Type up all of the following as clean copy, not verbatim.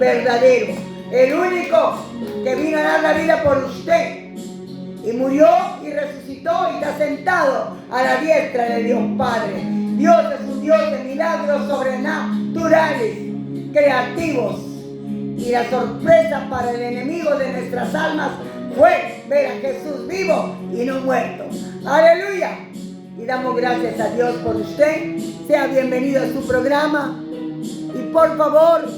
verdadero, el único que vino a dar la vida por usted y murió y resucitó y está sentado a la diestra de Dios Padre. Dios es un Dios de milagros sobrenaturales, creativos, y la sorpresa para el enemigo de nuestras almas fue ver a Jesús vivo y no muerto. ¡Aleluya! Y damos gracias a Dios por usted. Sea bienvenido a su programa. Y por favor,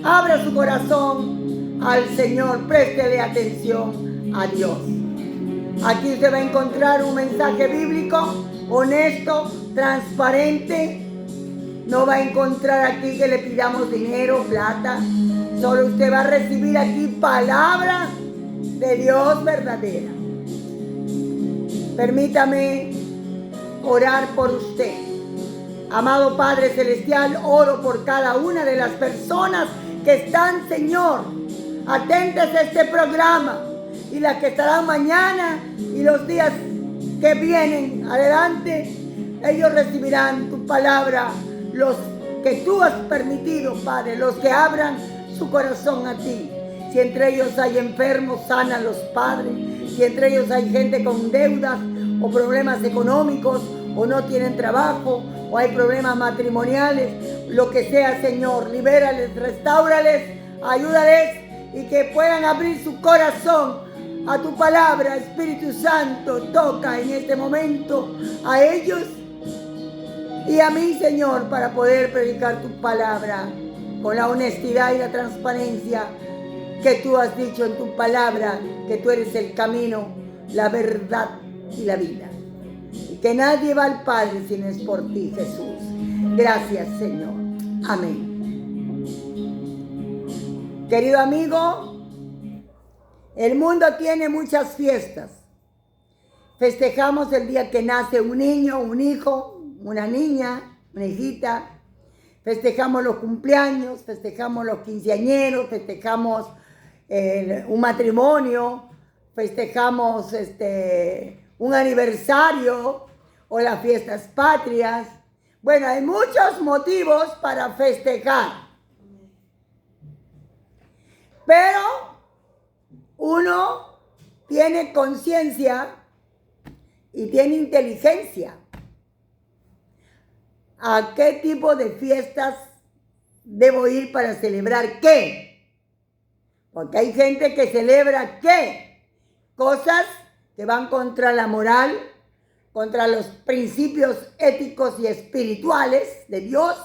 abra su corazón al Señor. Préstele atención a Dios. Aquí usted va a encontrar un mensaje bíblico honesto, transparente. No va a encontrar aquí que le pidamos dinero, plata. Solo usted va a recibir aquí palabra de Dios verdadera. Permítame orar por usted. Amado Padre Celestial, oro por cada una de las personas que están, Señor, atentas a este programa, y las que estarán mañana y los días que vienen adelante. Ellos recibirán tu palabra, los que tú has permitido, Padre, los que abran su corazón a ti. Si entre ellos hay enfermos, sánalos, Padre. Si entre ellos hay gente con deudas o problemas económicos, o no tienen trabajo, o hay problemas matrimoniales, lo que sea, Señor, libérales, restáurales, ayúdales, y que puedan abrir su corazón a tu palabra. Espíritu Santo, toca en este momento a ellos y a mí, Señor, para poder predicar tu palabra con la honestidad y la transparencia que tú has dicho en tu palabra, que tú eres el camino, la verdad y la vida. Y que nadie va al Padre si no es por ti, Jesús. Gracias, Señor. Amén. Querido amigo, el mundo tiene muchas fiestas. Festejamos el día que nace un niño, un hijo, una niña, una hijita. Festejamos los cumpleaños, festejamos los quinceañeros, festejamos un matrimonio, festejamos un aniversario o las fiestas patrias. Bueno, hay muchos motivos para festejar. Pero uno tiene conciencia y tiene inteligencia. ¿A qué tipo de fiestas debo ir para celebrar qué? Porque hay gente que celebra ¿qué? Cosas que van contra la moral, contra los principios éticos y espirituales de Dios,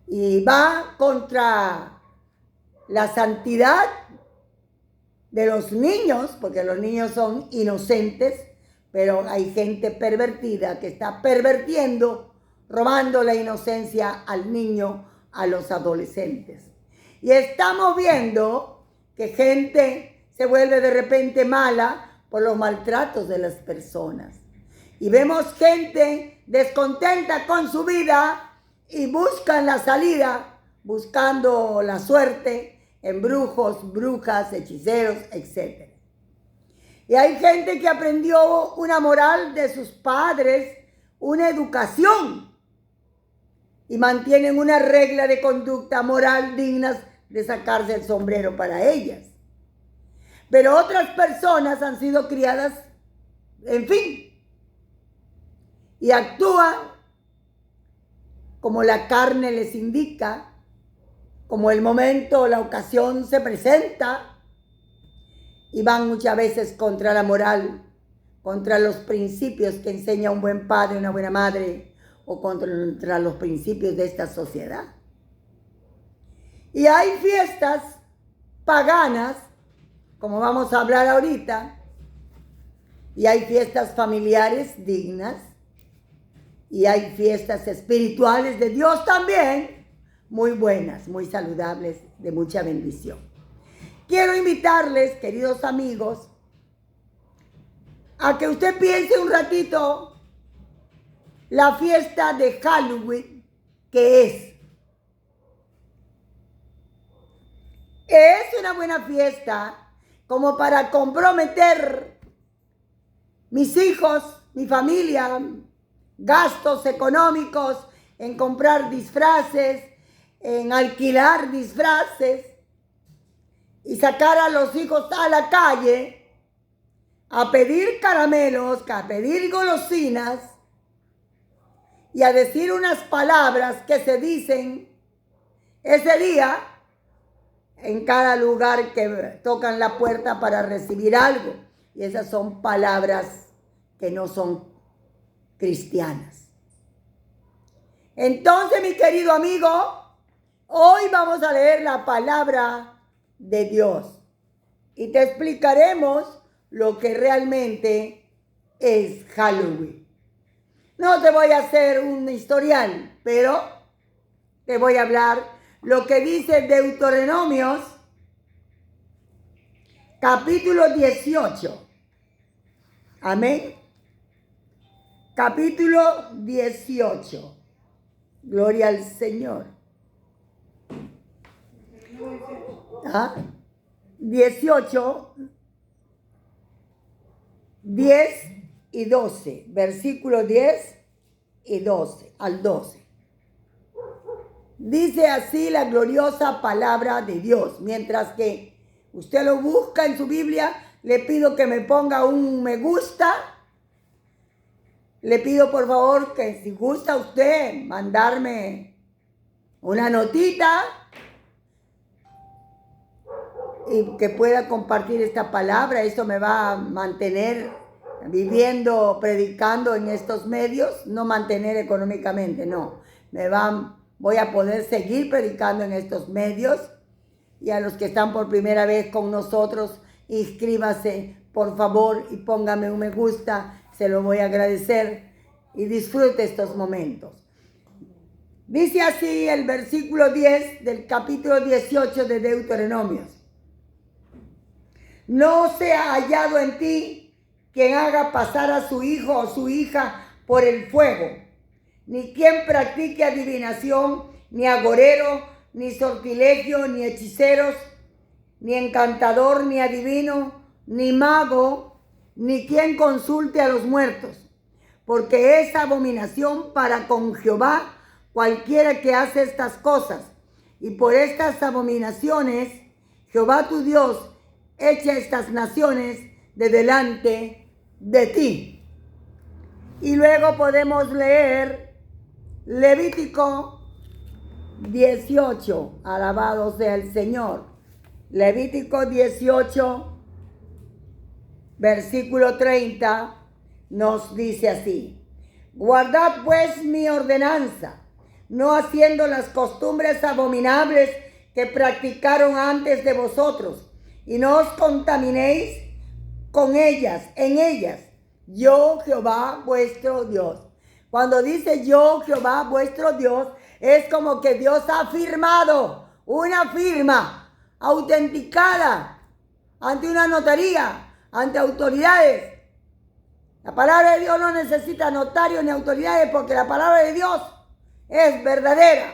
y va contra la santidad de los niños, porque los niños son inocentes, pero hay gente pervertida que está pervirtiendo, robando la inocencia al niño, a los adolescentes. Y estamos viendo que gente se vuelve de repente mala por los maltratos de las personas. Y vemos gente descontenta con su vida y buscan la salida, buscando la suerte en brujos, brujas, hechiceros, etc. Y hay gente que aprendió una moral de sus padres, una educación, y mantienen una regla de conducta moral dignas de sacarse el sombrero para ellas. Pero otras personas han sido criadas, en fin, y actúan como la carne les indica, como el momento o la ocasión se presenta, y van muchas veces contra la moral, contra los principios que enseña un buen padre, una buena madre, o contra los principios de esta sociedad. Y hay fiestas paganas, como vamos a hablar ahorita, y hay fiestas familiares dignas, y hay fiestas espirituales de Dios también, muy buenas, muy saludables, de mucha bendición. Quiero invitarles, queridos amigos, a que usted piense un ratito la fiesta de Halloween, ¿qué es? Es una buena fiesta como para comprometer mis hijos, mi familia, gastos económicos en comprar disfraces, en alquilar disfraces y sacar a los hijos a la calle a pedir caramelos, a pedir golosinas y a decir unas palabras que se dicen ese día en cada lugar que tocan la puerta para recibir algo. Y esas son palabras que no son cristianas. Entonces, mi querido amigo, hoy vamos a leer la palabra de Dios y te explicaremos lo que realmente es Halloween. No te voy a hacer un historial, pero te voy a hablar lo que dice Deuteronomios, capítulo 18. Amén. Capítulo 18. Gloria al Señor. 18, 10 y 12. Versículo 10 y 12 al 12. Dice así la gloriosa palabra de Dios. Mientras que usted lo busca en su Biblia, le pido que me ponga un me gusta. Le pido por favor que si gusta usted mandarme una notita y que pueda compartir esta palabra. Eso me va a mantener viviendo, predicando en estos medios. No mantener económicamente, no. Voy a poder seguir predicando en estos medios. Y a los que están por primera vez con nosotros, inscríbase por favor y póngame un me gusta. Se lo voy a agradecer y disfrute estos momentos. Dice así el versículo 10 del capítulo 18 de Deuteronomios. No sea hallado en ti quien haga pasar a su hijo o su hija por el fuego, ni quien practique adivinación, ni agorero, ni sortilegio, ni hechiceros, ni encantador, ni adivino, ni mago, ni quien consulte a los muertos, porque es abominación para con Jehová cualquiera que hace estas cosas. Y por estas abominaciones Jehová tu Dios echa estas naciones de delante de ti. Y luego podemos leer Levítico 18, alabado sea el Señor. Levítico 18, versículo 30, nos dice así: guardad pues mi ordenanza, no haciendo las costumbres abominables que practicaron antes de vosotros, y no os contaminéis con ellas, en ellas, yo Jehová vuestro Dios. Cuando dice yo Jehová vuestro Dios, es como que Dios ha firmado una firma autenticada ante una notaría, ante autoridades. La palabra de Dios no necesita notarios ni autoridades, porque la palabra de Dios es verdadera.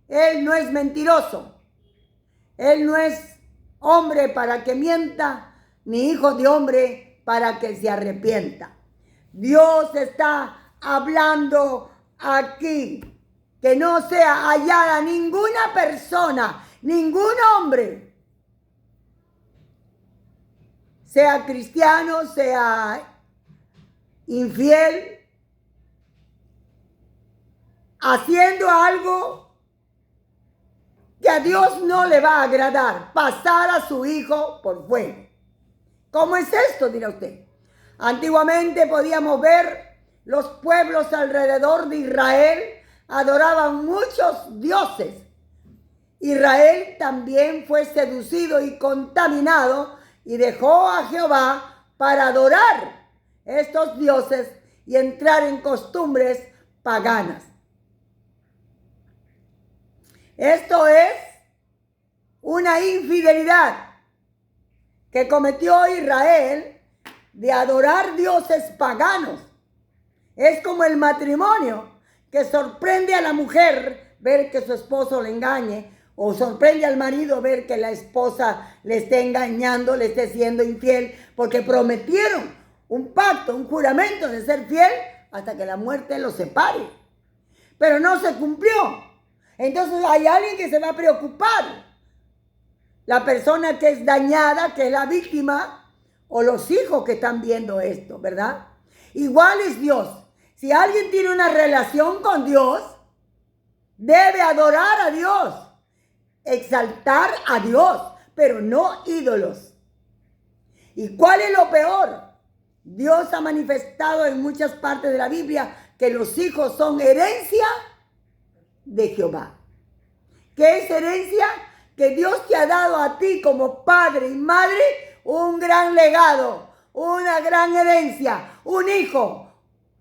Él no es mentiroso. Él no es hombre para que mienta, ni hijo de hombre para que se arrepienta. Dios está hablando aquí que no sea hallada ninguna persona, ningún hombre, sea cristiano, sea infiel, haciendo algo que a Dios no le va a agradar, pasar a su hijo por fuego. ¿Cómo es esto?, dirá usted. Antiguamente podíamos ver los pueblos alrededor de Israel adoraban muchos dioses. Israel también fue seducido y contaminado y dejó a Jehová para adorar estos dioses y entrar en costumbres paganas. Esto es una infidelidad que cometió Israel de adorar dioses paganos. Es como el matrimonio que sorprende a la mujer ver que su esposo le engañe, o sorprende al marido ver que la esposa le esté engañando, le esté siendo infiel, porque prometieron un pacto, un juramento de ser fiel hasta que la muerte los separe. Pero no se cumplió. Entonces hay alguien que se va a preocupar. La persona que es dañada, que es la víctima, o los hijos que están viendo esto, ¿verdad? Igual es Dios. Si alguien tiene una relación con Dios, debe adorar a Dios, exaltar a Dios, pero no ídolos. ¿Y cuál es lo peor? Dios ha manifestado en muchas partes de la Biblia que los hijos son herencia de Jehová. ¿Qué es herencia? Que Dios te ha dado a ti como padre y madre un gran legado, una gran herencia, un hijo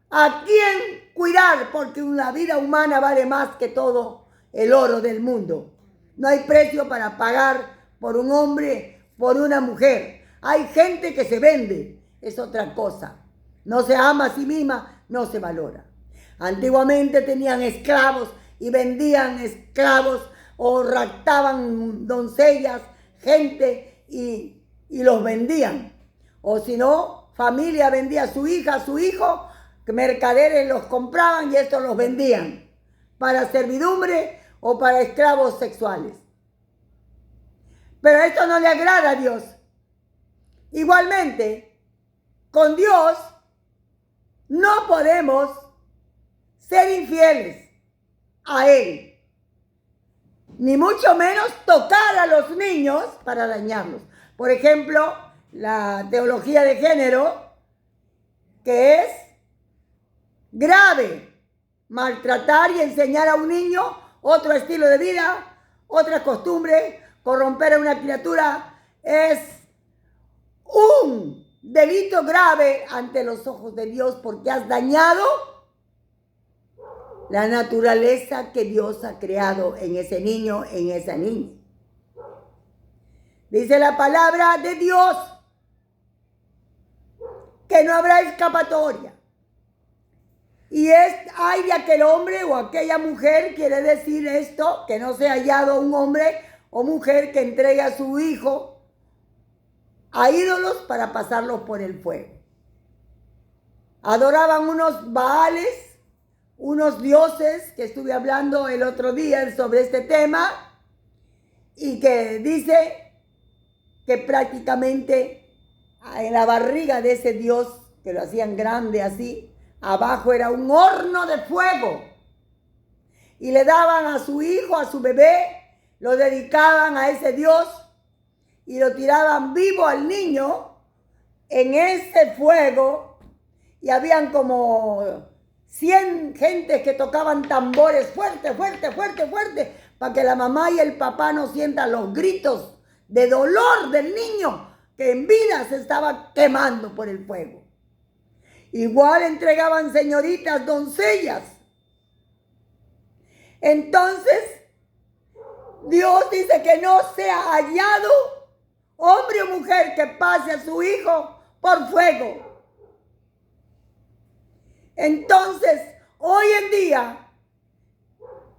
a quien cuidar, porque una vida humana vale más que todo el oro del mundo. No hay precio para pagar por un hombre, por una mujer. Hay gente que se vende, es otra cosa. No se ama a sí misma, no se valora. Antiguamente tenían esclavos y vendían esclavos o raptaban doncellas, gente y los vendían. O si no, familia vendía a su hija, a su hijo, que mercaderes los compraban y estos los vendían para servidumbre o para esclavos sexuales. Pero esto no le agrada a Dios. Igualmente, con Dios no podemos ser infieles a Él, ni mucho menos tocar a los niños para dañarlos. Por ejemplo, la teología de género, que es grave maltratar y enseñar a un niño otro estilo de vida, otra costumbre, corromper a una criatura, es un delito grave ante los ojos de Dios porque has dañado la naturaleza que Dios ha creado en ese niño, en esa niña. Dice la palabra de Dios que no habrá escapatoria. Y hay de aquel hombre o aquella mujer, quiere decir esto, que no se ha hallado un hombre o mujer que entregue a su hijo a ídolos para pasarlos por el fuego. Adoraban unos baales, unos dioses, que estuve hablando el otro día sobre este tema, y que dice que prácticamente en la barriga de ese dios, que lo hacían grande así, abajo era un horno de fuego. Y le daban a su hijo, a su bebé, lo dedicaban a ese dios y lo tiraban vivo al niño en ese fuego. Y habían como 100 gentes que tocaban tambores fuerte, fuerte, fuerte, fuerte, para que la mamá y el papá no sientan los gritos de dolor del niño que en vida se estaba quemando por el fuego. Igual entregaban señoritas, doncellas. Entonces, Dios dice que no sea hallado hombre o mujer que pase a su hijo por fuego. Entonces, hoy en día,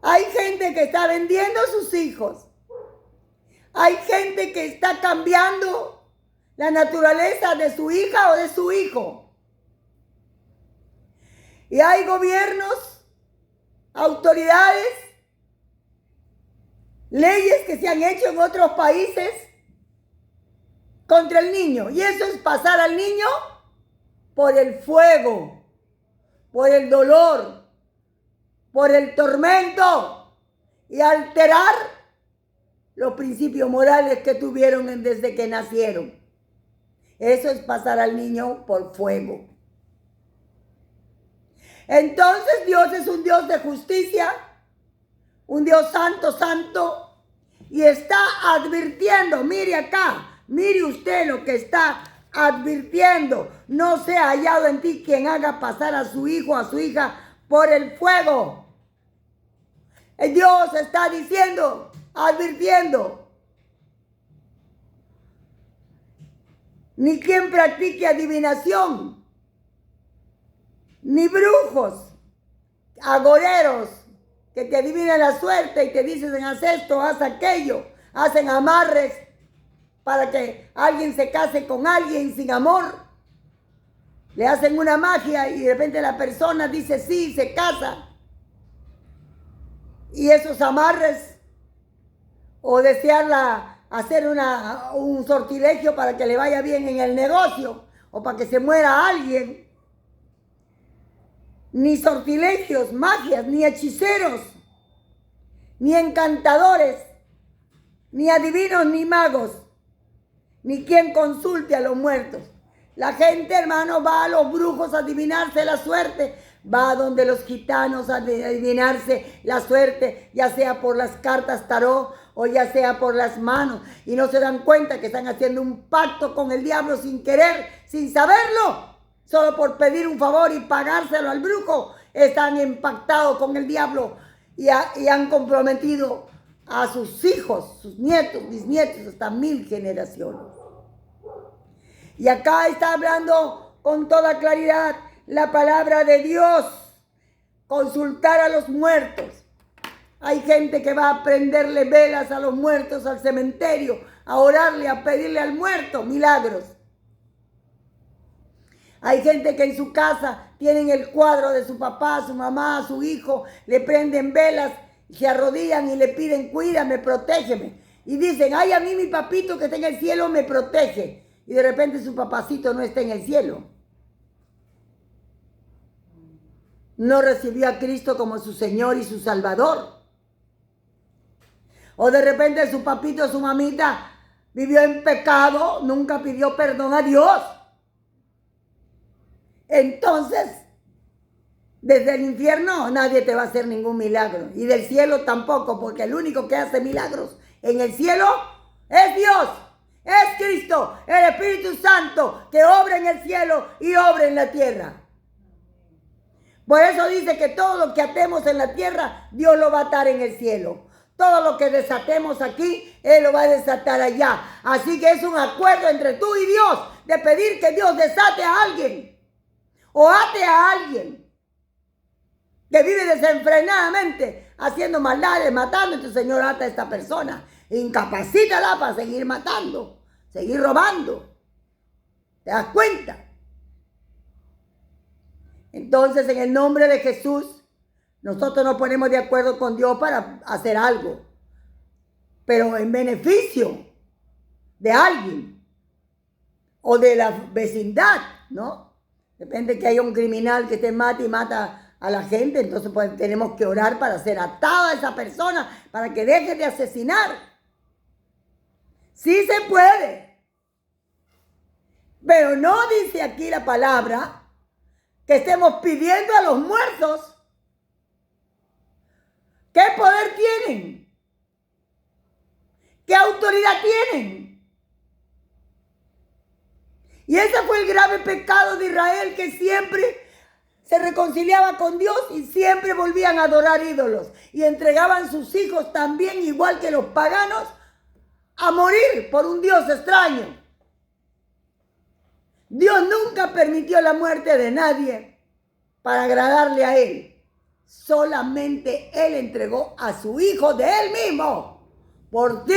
hay gente que está vendiendo a sus hijos. Hay gente que está cambiando la naturaleza de su hija o de su hijo. Y hay gobiernos, autoridades, leyes que se han hecho en otros países contra el niño. Y eso es pasar al niño por el fuego, por el dolor, por el tormento y alterar los principios morales que tuvieron desde que nacieron. Eso es pasar al niño por fuego. Entonces Dios es un Dios de justicia, un Dios santo, santo, y está advirtiendo, mire acá, mire usted lo que está advirtiendo. No sea hallado en ti quien haga pasar a su hijo, a su hija por el fuego. Dios está diciendo, advirtiendo. Ni quien practique adivinación, ni brujos, agoreros, que te adivinan la suerte y te dicen haz esto, haz aquello, hacen amarres para que alguien se case con alguien sin amor. Le hacen una magia y de repente la persona dice sí, se casa. y esos amarres o desearla hacer un sortilegio para que le vaya bien en el negocio o para que se muera alguien. Ni sortilegios, magias, ni hechiceros, ni encantadores, ni adivinos, ni magos, ni quien consulte a los muertos. La gente, hermano, va a los brujos a adivinarse la suerte, va a donde los gitanos a adivinarse la suerte, ya sea por las cartas tarot o ya sea por las manos, y no se dan cuenta que están haciendo un pacto con el diablo sin querer, sin saberlo, solo por pedir un favor y pagárselo al brujo. Están impactados con el diablo y han comprometido a sus hijos, sus nietos, bisnietos, hasta 1000 generaciones. Y acá está hablando con toda claridad la palabra de Dios. Consultar a los muertos. Hay gente que va a prenderle velas a los muertos al cementerio, a orarle, a pedirle al muerto milagros. Hay gente que en su casa tienen el cuadro de su papá, su mamá, su hijo, le prenden velas, se arrodillan y le piden, cuídame, protégeme. Y dicen, ay, a mí mi papito que está en el cielo me protege. Y de repente su papacito no está en el cielo. No recibió a Cristo como su Señor y su Salvador. O de repente su papito, su mamita vivió en pecado, nunca pidió perdón a Dios. Entonces, desde el infierno nadie te va a hacer ningún milagro. Y del cielo tampoco, porque el único que hace milagros en el cielo es Dios. Es Cristo, el Espíritu Santo, que obra en el cielo y obra en la tierra. Por eso dice que todo lo que atemos en la tierra, Dios lo va a atar en el cielo. Todo lo que desatemos aquí, Él lo va a desatar allá. Así que es un acuerdo entre tú y Dios de pedir que Dios desate a alguien o ate a alguien que vive desenfrenadamente haciendo maldades, matando. Entonces, Señor, ata a esta persona, incapacítala para seguir matando, seguir robando. ¿Te das cuenta? Entonces, en el nombre de Jesús, nosotros nos ponemos de acuerdo con Dios para hacer algo, pero en beneficio de alguien o de la vecindad, ¿no? Depende que haya un criminal que te mate y mata a la gente, entonces pues tenemos que orar para ser atada a esa persona, para que deje de asesinar. Sí se puede, pero no dice aquí la palabra que estemos pidiendo a los muertos. ¿Qué poder tienen? ¿Qué autoridad tienen? Y ese fue el grave pecado de Israel, que siempre se reconciliaba con Dios y siempre volvían a adorar ídolos. Y entregaban sus hijos también, igual que los paganos, a morir por un Dios extraño. Dios nunca permitió la muerte de nadie para agradarle a Él. Solamente Él entregó a su Hijo de Él mismo, por ti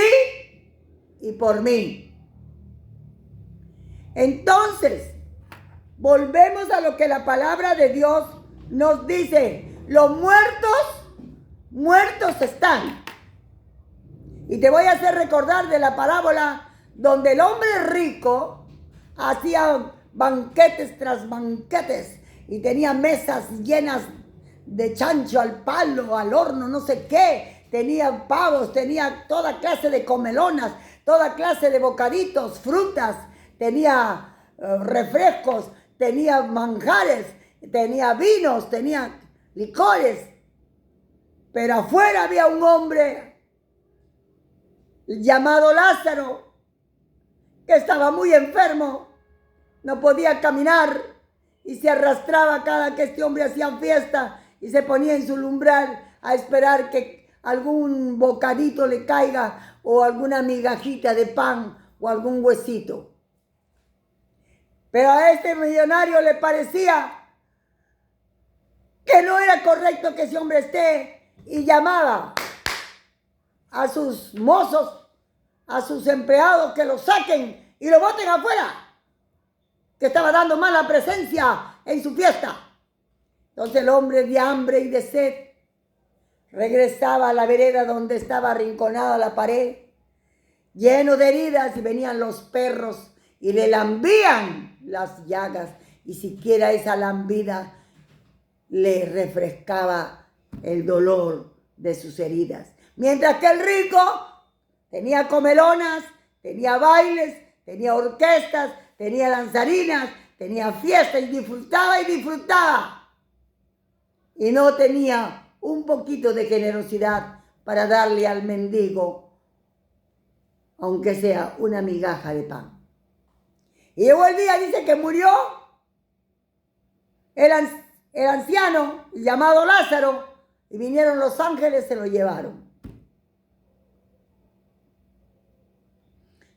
y por mí. Entonces, volvemos a lo que la palabra de Dios nos dice. Los muertos están. Y te voy a hacer recordar de la parábola donde el hombre rico hacía banquetes tras banquetes y tenía mesas llenas de chancho al palo, al horno, no sé qué. Tenía pavos, tenía toda clase de comelonas, toda clase de bocaditos, frutas, tenía refrescos, tenía manjares, tenía vinos, tenía licores. Pero afuera había un hombre llamado Lázaro, que estaba muy enfermo, no podía caminar y se arrastraba cada que este hombre hacía fiesta y se ponía en su umbral a esperar que algún bocadito le caiga o alguna migajita de pan o algún huesito. Pero a este millonario le parecía que no era correcto que ese hombre esté, y llamaba a sus mozos, a sus empleados, que lo saquen y lo boten afuera, que estaba dando mala presencia en su fiesta. Entonces el hombre de hambre y de sed regresaba a la vereda donde estaba arrinconada la pared, lleno de heridas, y venían los perros y le lambían las llagas, y siquiera esa lambida le refrescaba el dolor de sus heridas. Mientras que el rico tenía comelonas, tenía bailes, tenía orquestas, tenía danzarinas, tenía fiestas, y disfrutaba y disfrutaba. Y no tenía un poquito de generosidad para darle al mendigo, aunque sea una migaja de pan. Y llegó el día, dice, que murió el anciano llamado Lázaro, y vinieron los ángeles, se lo llevaron.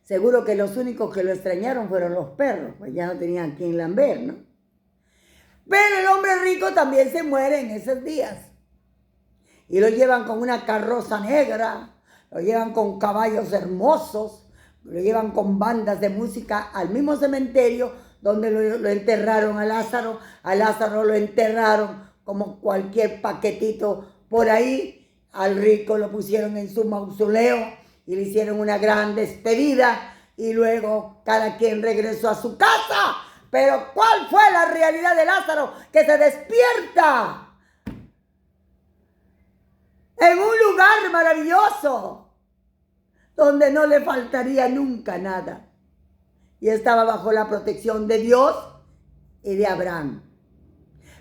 Seguro que los únicos que lo extrañaron fueron los perros, pues ya no tenían quien lamber, ¿no? Pero el hombre rico también se muere en esos días. Y lo llevan con una carroza negra, lo llevan con caballos hermosos, lo llevan con bandas de música al mismo cementerio donde lo enterraron a Lázaro. A Lázaro lo enterraron como cualquier paquetito por ahí. Al rico lo pusieron en su mausoleo y le hicieron una gran despedida, y luego cada quien regresó a su casa. Pero ¿cuál fue la realidad de Lázaro? Que se despierta en un lugar maravilloso donde no le faltaría nunca nada, y estaba bajo la protección de Dios y de Abraham.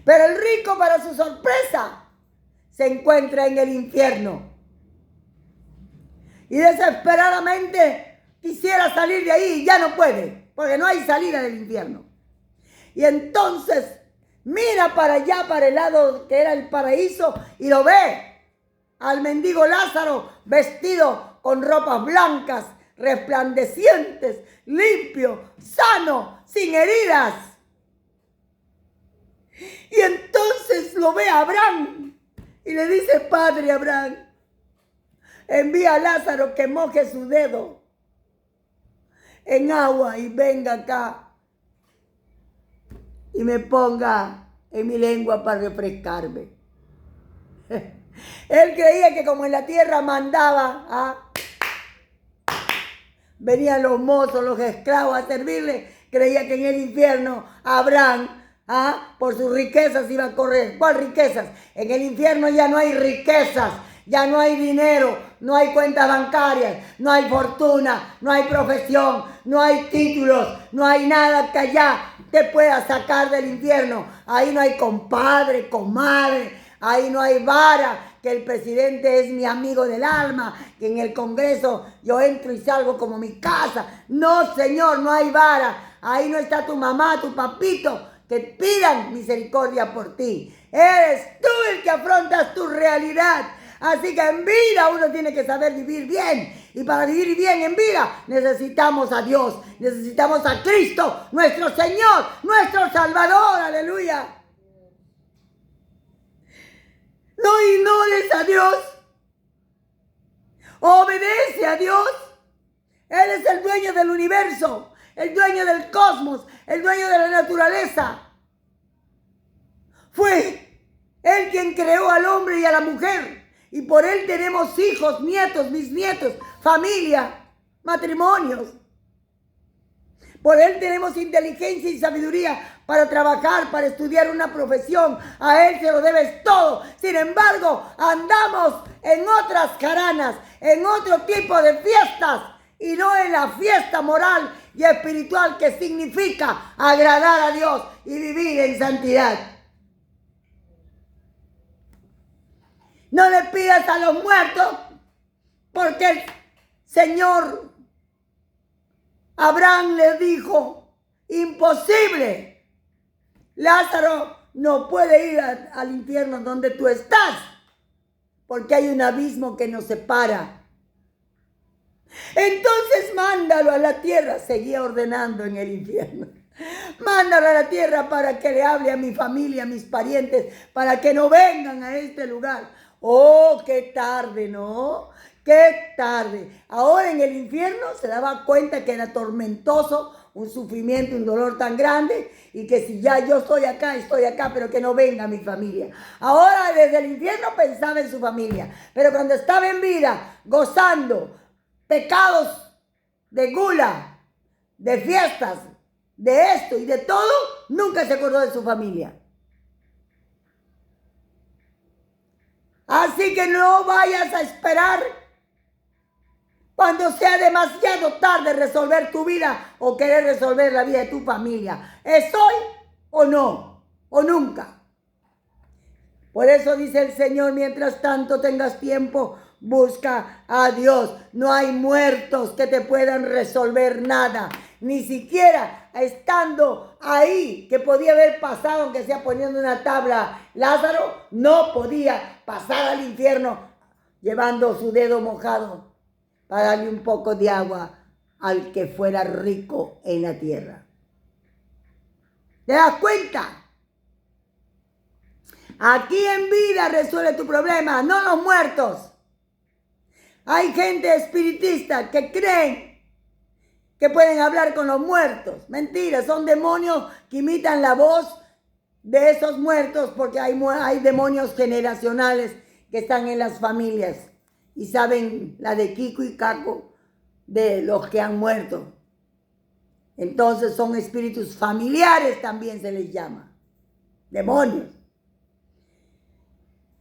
Pero el rico, para su sorpresa, se encuentra en el infierno y desesperadamente quisiera salir de ahí y ya no puede, porque no hay salida del infierno. Y entonces mira para allá, para el lado que era el paraíso, y lo ve al mendigo Lázaro vestido con ropas blancas, resplandecientes, limpio, sano, sin heridas. Y entonces lo ve a Abraham y le dice: Padre Abraham, envía a Lázaro que moje su dedo en agua y venga acá y me ponga en mi lengua para refrescarme. Él creía que como en la tierra mandaba, venían los mozos, los esclavos a servirle. Creía que en el infierno Abraham, por sus riquezas iba a correr. ¿Cuál riquezas? En el infierno ya no hay riquezas, ya no hay dinero, no hay cuentas bancarias, no hay fortuna, no hay profesión, no hay títulos, no hay nada que allá te pueda sacar del infierno. Ahí no hay compadre, comadre, ahí no hay vara, que el presidente es mi amigo del alma, que en el Congreso yo entro y salgo como mi casa. No, señor, no hay vara. Ahí no está tu mamá, tu papito, que pidan misericordia por ti. Eres tú el que afrontas tu realidad. Así que en vida uno tiene que saber vivir bien. Y para vivir bien en vida necesitamos a Dios, necesitamos a Cristo, nuestro Señor, nuestro Salvador. Aleluya. No ignores a Dios. Obedece a Dios. Él es el dueño del universo, el dueño del cosmos, el dueño de la naturaleza. Fue Él quien creó al hombre y a la mujer. Y por Él tenemos hijos, nietos, bisnietos, familia, matrimonios. Por Él tenemos inteligencia y sabiduría para trabajar, para estudiar una profesión. A Él se lo debes todo. Sin embargo, andamos en otras jaranas, en otro tipo de fiestas, y no en la fiesta moral y espiritual que significa agradar a Dios y vivir en santidad. No le pidas a los muertos, porque el Señor Abraham le dijo: imposible. Lázaro no puede ir al infierno donde tú estás, porque hay un abismo que nos separa. Entonces mándalo a la tierra. Seguía ordenando en el infierno. Mándalo a la tierra para que le hable a mi familia, a mis parientes, para que no vengan a este lugar. Oh, qué tarde, ¿no? qué tarde. Ahora en el infierno se daba cuenta que era tormentoso, un sufrimiento, un dolor tan grande, y que si ya yo estoy acá, pero que no venga mi familia. Ahora desde el infierno pensaba en su familia, pero cuando estaba en vida, gozando pecados de gula, de fiestas, de esto y de todo, nunca se acordó de su familia. Así que no vayas a esperar cuando sea demasiado tarde resolver tu vida o querer resolver la vida de tu familia. ¿Es hoy o no? ¿O nunca? Por eso dice el Señor, mientras tanto tengas tiempo, busca a Dios. No hay muertos que te puedan resolver nada. Ni siquiera estando ahí, que podía haber pasado, aunque sea poniendo una tabla, Lázaro no podía pasar al infierno llevando su dedo mojado para darle un poco de agua al que fuera rico en la tierra. ¿Te das cuenta? Aquí en vida resuelve tu problema, no los muertos. Hay gente espiritista que creen que pueden hablar con los muertos. Mentira, son demonios que imitan la voz de esos muertos, porque hay demonios generacionales que están en las familias y saben la de Kiko y Caco de los que han muerto. Entonces son espíritus familiares, también se les llama. Demonios.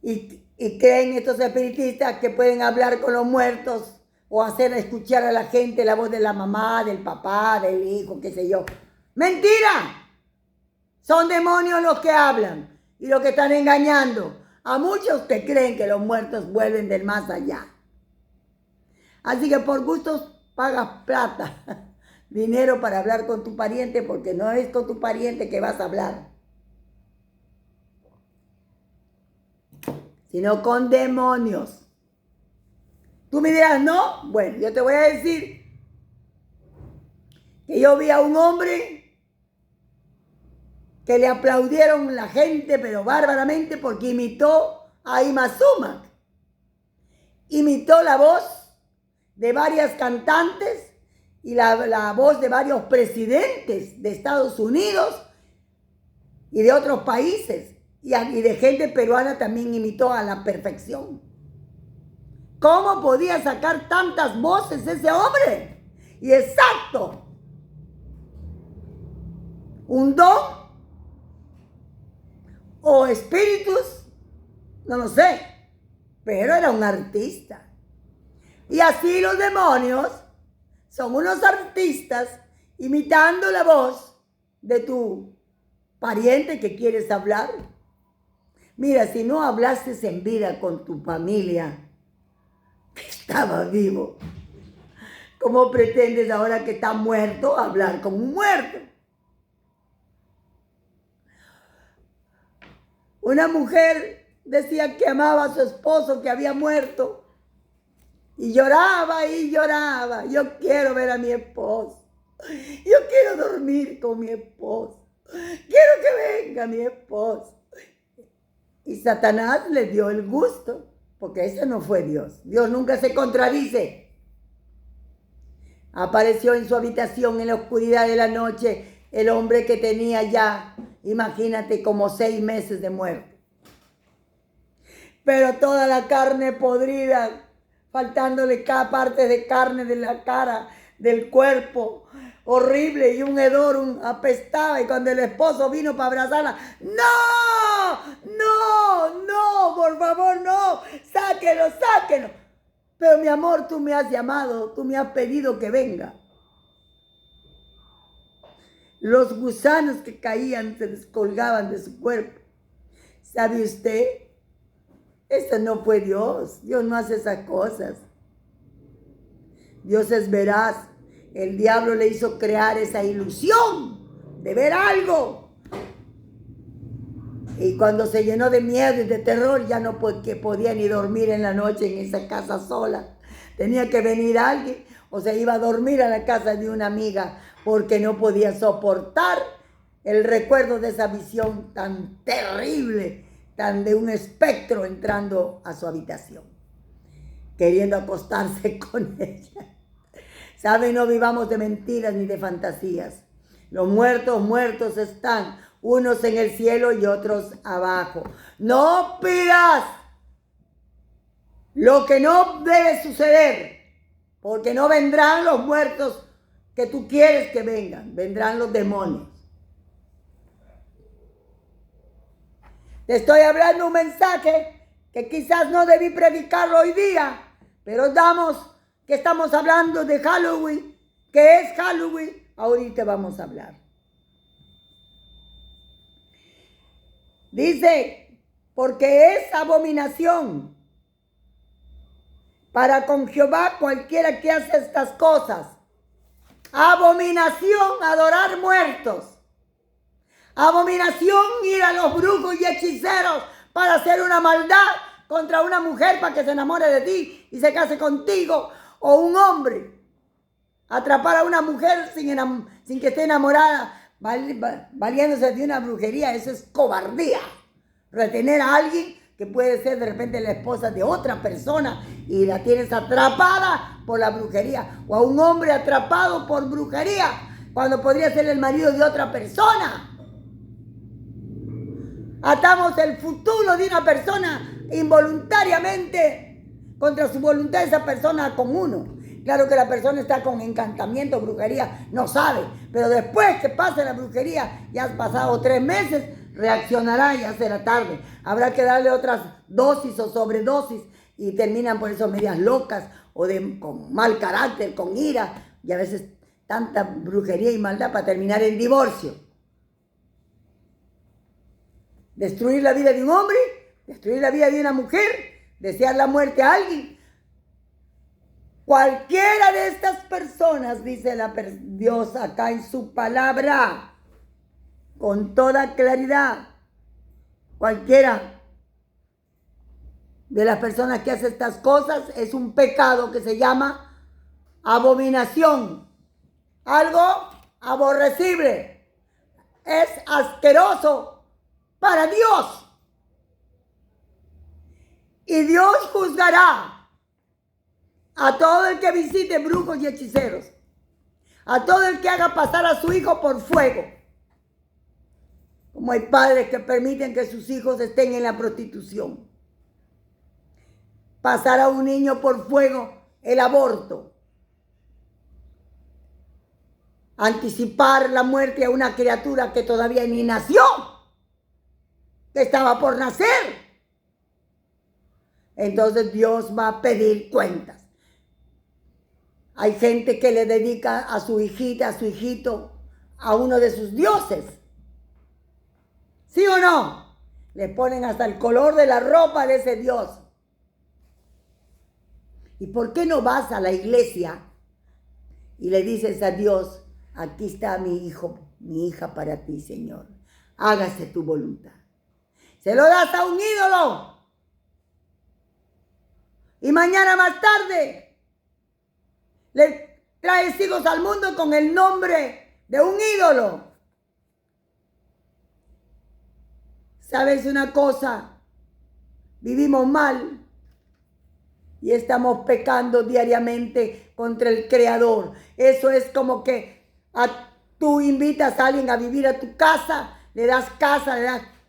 Y creen estos espiritistas que pueden hablar con los muertos o hacer escuchar a la gente la voz de la mamá, del papá, del hijo, qué sé yo. ¡Mentira! Son demonios los que hablan y los que están engañando a muchos que creen que los muertos vuelven del más allá. Así que por gustos pagas plata, dinero para hablar con tu pariente, porque no es con tu pariente que vas a hablar, sino con demonios. Tú me dirás, no, bueno, yo te voy a decir que yo vi a un hombre que le aplaudieron la gente, pero bárbaramente, porque imitó a Ima Sumac. Imitó la voz de varias cantantes y la voz de varios presidentes de Estados Unidos y de otros países. Y de gente peruana también imitó a la perfección. ¿Cómo podía sacar tantas voces ese hombre? Y exacto, un don o espíritus, no lo sé, pero era un artista. Y así los demonios son unos artistas imitando la voz de tu pariente que quieres hablar. Mira, si no hablaste en vida con tu familia que estaba vivo, ¿cómo pretendes ahora que está muerto hablar con un muerto? Una mujer decía que amaba a su esposo que había muerto y lloraba y lloraba. Yo quiero ver a mi esposo. Yo quiero dormir con mi esposo. Quiero que venga mi esposo. Y Satanás le dio el gusto, porque ese no fue Dios. Dios nunca se contradice. Apareció en su habitación en la oscuridad de la noche el hombre que tenía ya, imagínate, como 6 meses de muerte. Pero toda la carne podrida, faltándole cada parte de carne de la cara, del cuerpo, horrible, y un hedor, apestaba. Y cuando el esposo vino para abrazarla, ¡no! ¡No! ¡No! ¡Por favor, no! ¡Sáquelo, sáquelo! Pero mi amor, tú me has llamado, tú me has pedido que venga. Los gusanos que caían se descolgaban de su cuerpo. ¿Sabe usted? Eso no fue Dios. Dios no hace esas cosas. Dios es veraz. El diablo le hizo crear esa ilusión de ver algo. Y cuando se llenó de miedo y de terror, ya no podía ni dormir en la noche en esa casa sola. Tenía que venir alguien o se iba a dormir a la casa de una amiga porque no podía soportar el recuerdo de esa visión tan terrible, tan de un espectro entrando a su habitación. queriendo acostarse con ella. ¿Saben? No vivamos de mentiras ni de fantasías. Los muertos están, unos en el cielo y otros abajo. No pidas lo que no debe suceder, porque no vendrán los muertos que tú quieres que vengan, vendrán los demonios. Te estoy hablando un mensaje que quizás no debí predicarlo hoy día, pero que estamos hablando de Halloween, que es Halloween, ahorita vamos a hablar. Dice, porque es abominación para con Jehová cualquiera que hace estas cosas. Abominación adorar muertos. Abominación ir a los brujos y hechiceros para hacer una maldad contra una mujer para que se enamore de ti y se case contigo. O un hombre atrapar a una mujer sin que esté enamorada, valiéndose de una brujería. Eso es cobardía. Retener a alguien que puede ser de repente la esposa de otra persona y la tienes atrapada por la brujería. O a un hombre atrapado por brujería cuando podría ser el marido de otra persona. Atamos el futuro de una persona involuntariamente contra su voluntad, esa persona con uno. Claro que la persona está con encantamiento, brujería, no sabe, pero después que pase la brujería, ya has pasado 3 meses, reaccionará y ya será tarde. Habrá que darle otras dosis o sobredosis y terminan por eso medias locas o con mal carácter, con ira y a veces tanta brujería y maldad para terminar en divorcio. Destruir la vida de un hombre, destruir la vida de una mujer, desear la muerte a alguien. Cualquiera de estas personas, dice Dios acá en su palabra, con toda claridad, cualquiera de las personas que hace estas cosas es un pecado que se llama abominación. Algo aborrecible. Es asqueroso para Dios. Y Dios juzgará a todo el que visite brujos y hechiceros, a todo el que haga pasar a su hijo por fuego. Como hay padres que permiten que sus hijos estén en la prostitución. Pasar a un niño por fuego, el aborto. Anticipar la muerte a una criatura que todavía ni nació, que estaba por nacer. Entonces Dios va a pedir cuentas. Hay gente que le dedica a su hijita, a su hijito, a uno de sus dioses. ¿Sí o no? Le ponen hasta el color de la ropa de ese dios. ¿Y por qué no vas a la iglesia y le dices a Dios, aquí está mi hijo, mi hija para ti, Señor? Hágase tu voluntad. Se lo das a un ídolo. Y mañana más tarde le traes hijos al mundo con el nombre de un ídolo. ¿Sabes una cosa? Vivimos mal y estamos pecando diariamente contra el Creador. Eso es como que tú invitas a alguien a vivir a tu casa, le das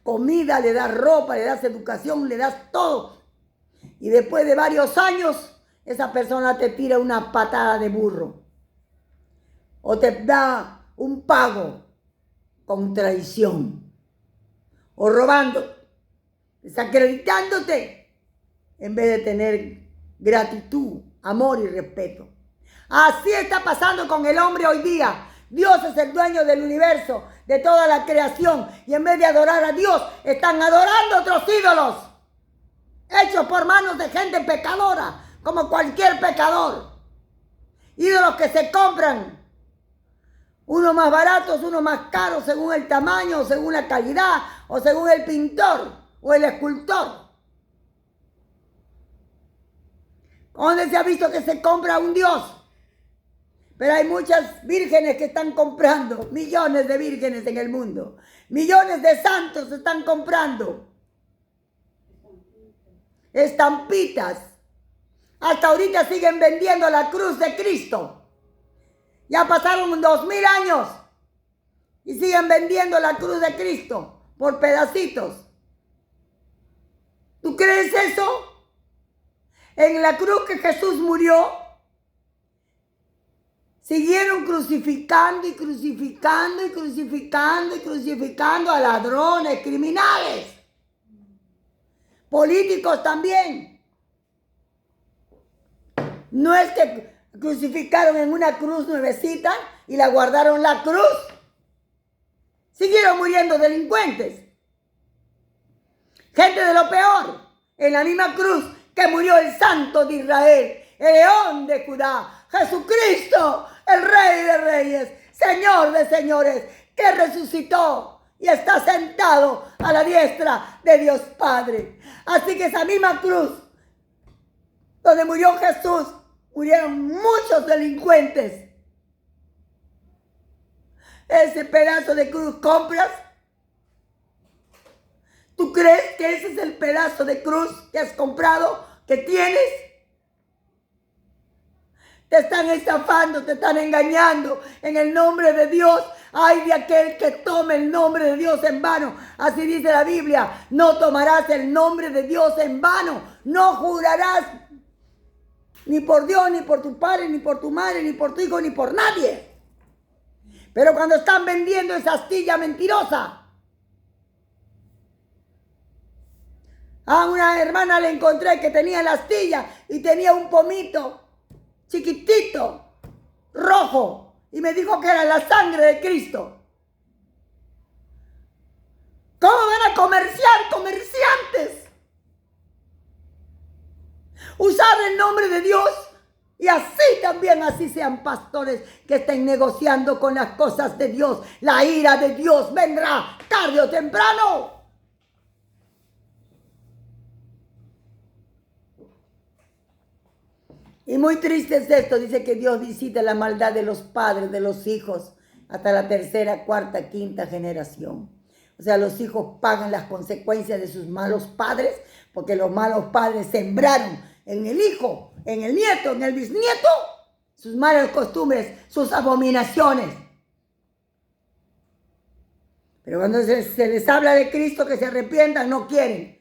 comida, le das ropa, le das educación, le das todo. Y después de varios años, esa persona te tira una patada de burro. O te da un pago con traición. O robando, desacreditándote, en vez de tener gratitud, amor y respeto. Así está pasando con el hombre hoy día. Dios es el dueño del universo, de toda la creación. Y en vez de adorar a Dios, están adorando otros ídolos. Hechos por manos de gente pecadora, como cualquier pecador. Ídolos que se compran. Unos más baratos, unos más caros, según el tamaño, según la calidad, o según el pintor o el escultor. ¿Dónde se ha visto que se compra un dios? Pero hay muchas vírgenes que están comprando, millones de vírgenes en el mundo. Millones de santos se están comprando. Estampitas. Hasta ahorita siguen vendiendo la cruz de Cristo. Ya pasaron 2000 años y siguen vendiendo la cruz de Cristo por pedacitos. ¿Tú crees eso? En la cruz que Jesús murió, siguieron crucificando y crucificando y crucificando y crucificando a ladrones, criminales, políticos también. No es que crucificaron en una cruz nuevecita y la guardaron la cruz. Siguieron muriendo delincuentes. Gente de lo peor, en la misma cruz que murió el Santo de Israel, el León de Judá, Jesucristo, el Rey de Reyes, Señor de Señores, que resucitó y está sentado a la diestra de Dios Padre. Así que esa misma cruz donde murió Jesús, murieron muchos delincuentes. Ese pedazo de cruz compras. ¿Tú crees que ese es el pedazo de cruz que has comprado, que tienes? Te están estafando, te están engañando en el nombre de Dios. Ay de aquel que tome el nombre de Dios en vano. Así dice la Biblia. No tomarás el nombre de Dios en vano. No jurarás ni por Dios, ni por tu padre, ni por tu madre, ni por tu hijo, ni por nadie. Pero cuando están vendiendo esa astilla mentirosa, a una hermana le encontré que tenía la astilla y tenía un pomito chiquitito, rojo, y me dijo que era la sangre de Cristo. ¿Cómo van a comerciar, comerciantes? Usar el nombre de Dios y así sean pastores que estén negociando con las cosas de Dios. La ira de Dios vendrá tarde o temprano. Y muy triste es esto, dice que Dios visita la maldad de los padres, de los hijos, hasta la tercera, cuarta, quinta generación. O sea, los hijos pagan las consecuencias de sus malos padres, porque los malos padres sembraron en el hijo, en el nieto, en el bisnieto, sus malas costumbres, sus abominaciones. Pero cuando se les habla de Cristo, que se arrepientan, no quieren.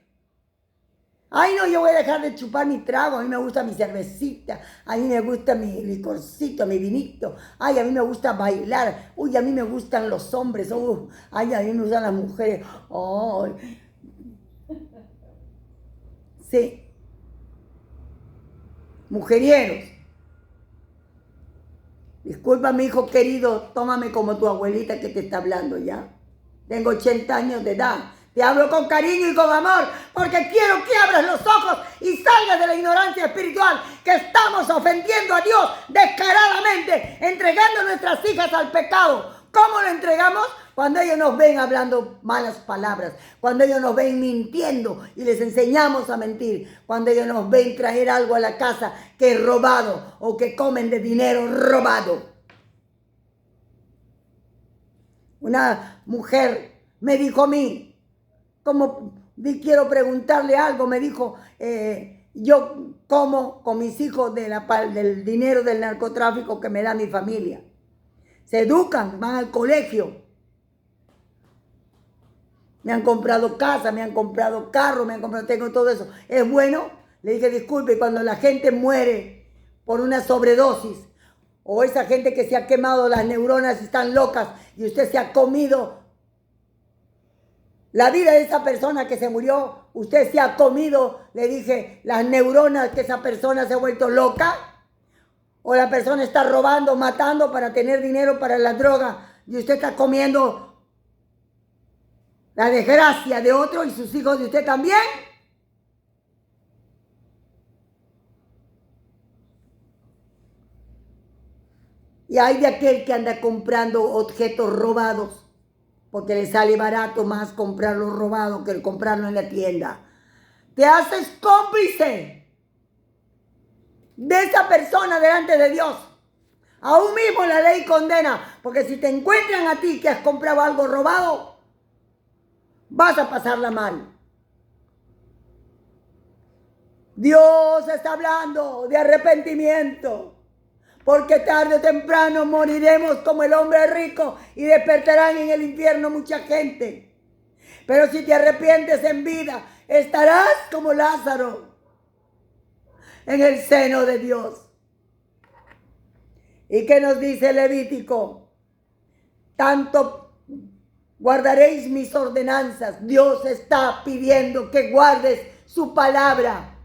Ay, no, yo voy a dejar de chupar mi trago. A mí me gusta mi cervecita. A mí me gusta mi licorcito, mi vinito. Ay, a mí me gusta bailar. Uy, a mí me gustan los hombres. Ay, a mí me gustan las mujeres. Ay. Sí. Mujerieros. Disculpa, mi hijo querido. Tómame como tu abuelita que te está hablando ya. Tengo 80 años de edad. Te hablo con cariño y con amor, porque quiero que abras los ojos y salgas de la ignorancia espiritual, que estamos ofendiendo a Dios descaradamente, entregando nuestras hijas al pecado. ¿Cómo lo entregamos? Cuando ellos nos ven hablando malas palabras, cuando ellos nos ven mintiendo y les enseñamos a mentir, cuando ellos nos ven traer algo a la casa que es robado o que comen de dinero robado. Una mujer me dijo a mí, como quiero preguntarle algo, me dijo, yo como con mis hijos del dinero del narcotráfico que me da mi familia. Se educan, van al colegio. Me han comprado casa, me han comprado carro, tengo todo eso. ¿Es bueno? Le dije, disculpe, cuando la gente muere por una sobredosis, o esa gente que se ha quemado las neuronas y están locas, y usted se ha comido la vida de esa persona que se murió, usted se ha comido, le dije, las neuronas que esa persona se ha vuelto loca, o la persona está robando, matando para tener dinero para la droga, y usted está comiendo la desgracia de otro y sus hijos de usted también. Y hay de aquel que anda comprando objetos robados, porque le sale barato más comprarlo robado que comprarlo en la tienda. Te haces cómplice de esa persona delante de Dios. Aún mismo la ley condena, porque si te encuentran a ti que has comprado algo robado, vas a pasarla mal. Dios está hablando de arrepentimiento. Porque tarde o temprano moriremos como el hombre rico y despertarán en el infierno mucha gente. Pero si te arrepientes en vida, estarás como Lázaro en el seno de Dios. ¿Y qué nos dice Levítico? Tanto guardaréis mis ordenanzas. Dios está pidiendo que guardes su palabra.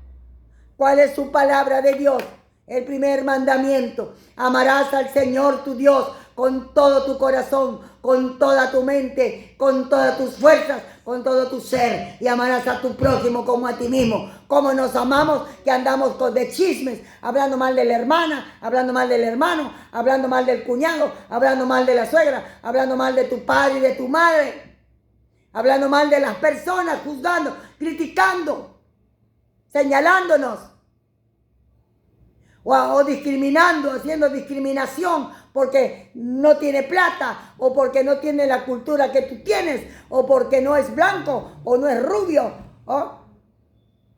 ¿Cuál es su palabra de Dios? El primer mandamiento: amarás al Señor tu Dios con todo tu corazón, con toda tu mente, con todas tus fuerzas, con todo tu ser, y amarás a tu prójimo como a ti mismo. Como nos amamos, que andamos de chismes, hablando mal de la hermana, hablando mal del hermano, hablando mal del cuñado, hablando mal de la suegra, hablando mal de tu padre y de tu madre, hablando mal de las personas, juzgando, criticando, señalándonos. O discriminando, haciendo discriminación porque no tiene plata, o porque no tiene la cultura que tú tienes, o porque no es blanco, o no es rubio.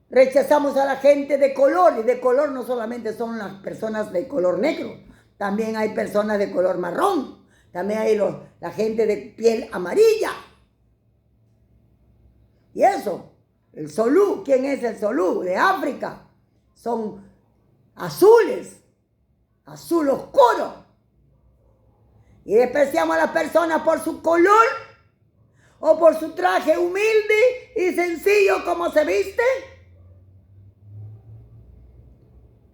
Rechazamos a la gente de color, y de color no solamente son las personas de color negro, también hay personas de color marrón, también hay la gente de piel amarilla. Y eso, el Zolú, ¿quién es el Zolú? De África. Son azules, azul oscuro. Y despreciamos a las personas por su color o por su traje humilde y sencillo como se viste.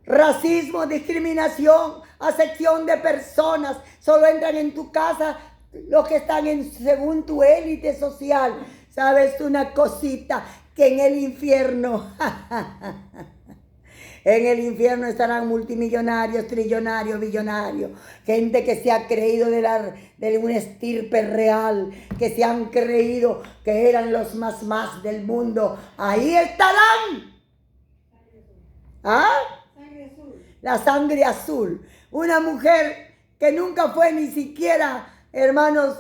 Racismo, discriminación, acepción de personas. Solo entran en tu casa los que están según tu élite social. ¿Sabes una cosita? Que en el infierno... En el infierno estarán multimillonarios, trillonarios, billonarios, gente que se ha creído de una estirpe real, que se han creído que eran los más del mundo. Ahí estarán. ¿Ah? La sangre azul. Una mujer que nunca fue ni siquiera, hermanos,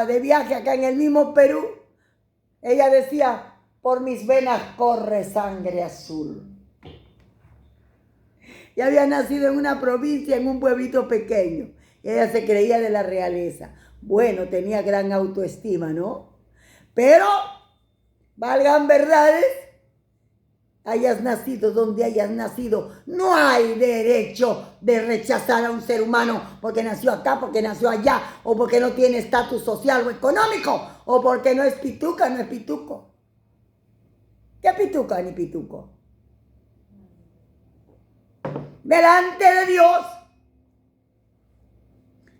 de viaje acá en el mismo Perú. Ella decía: por mis venas corre sangre azul. Y había nacido en una provincia, en un pueblito pequeño. Y ella se creía de la realeza. Bueno, tenía gran autoestima, ¿no? Pero, valgan verdades, hayas nacido donde hayas nacido, no hay derecho de rechazar a un ser humano porque nació acá, porque nació allá, o porque no tiene estatus social o económico, o porque no es pituca, no es pituco. ¿Qué pituca ni pituco? Delante de Dios,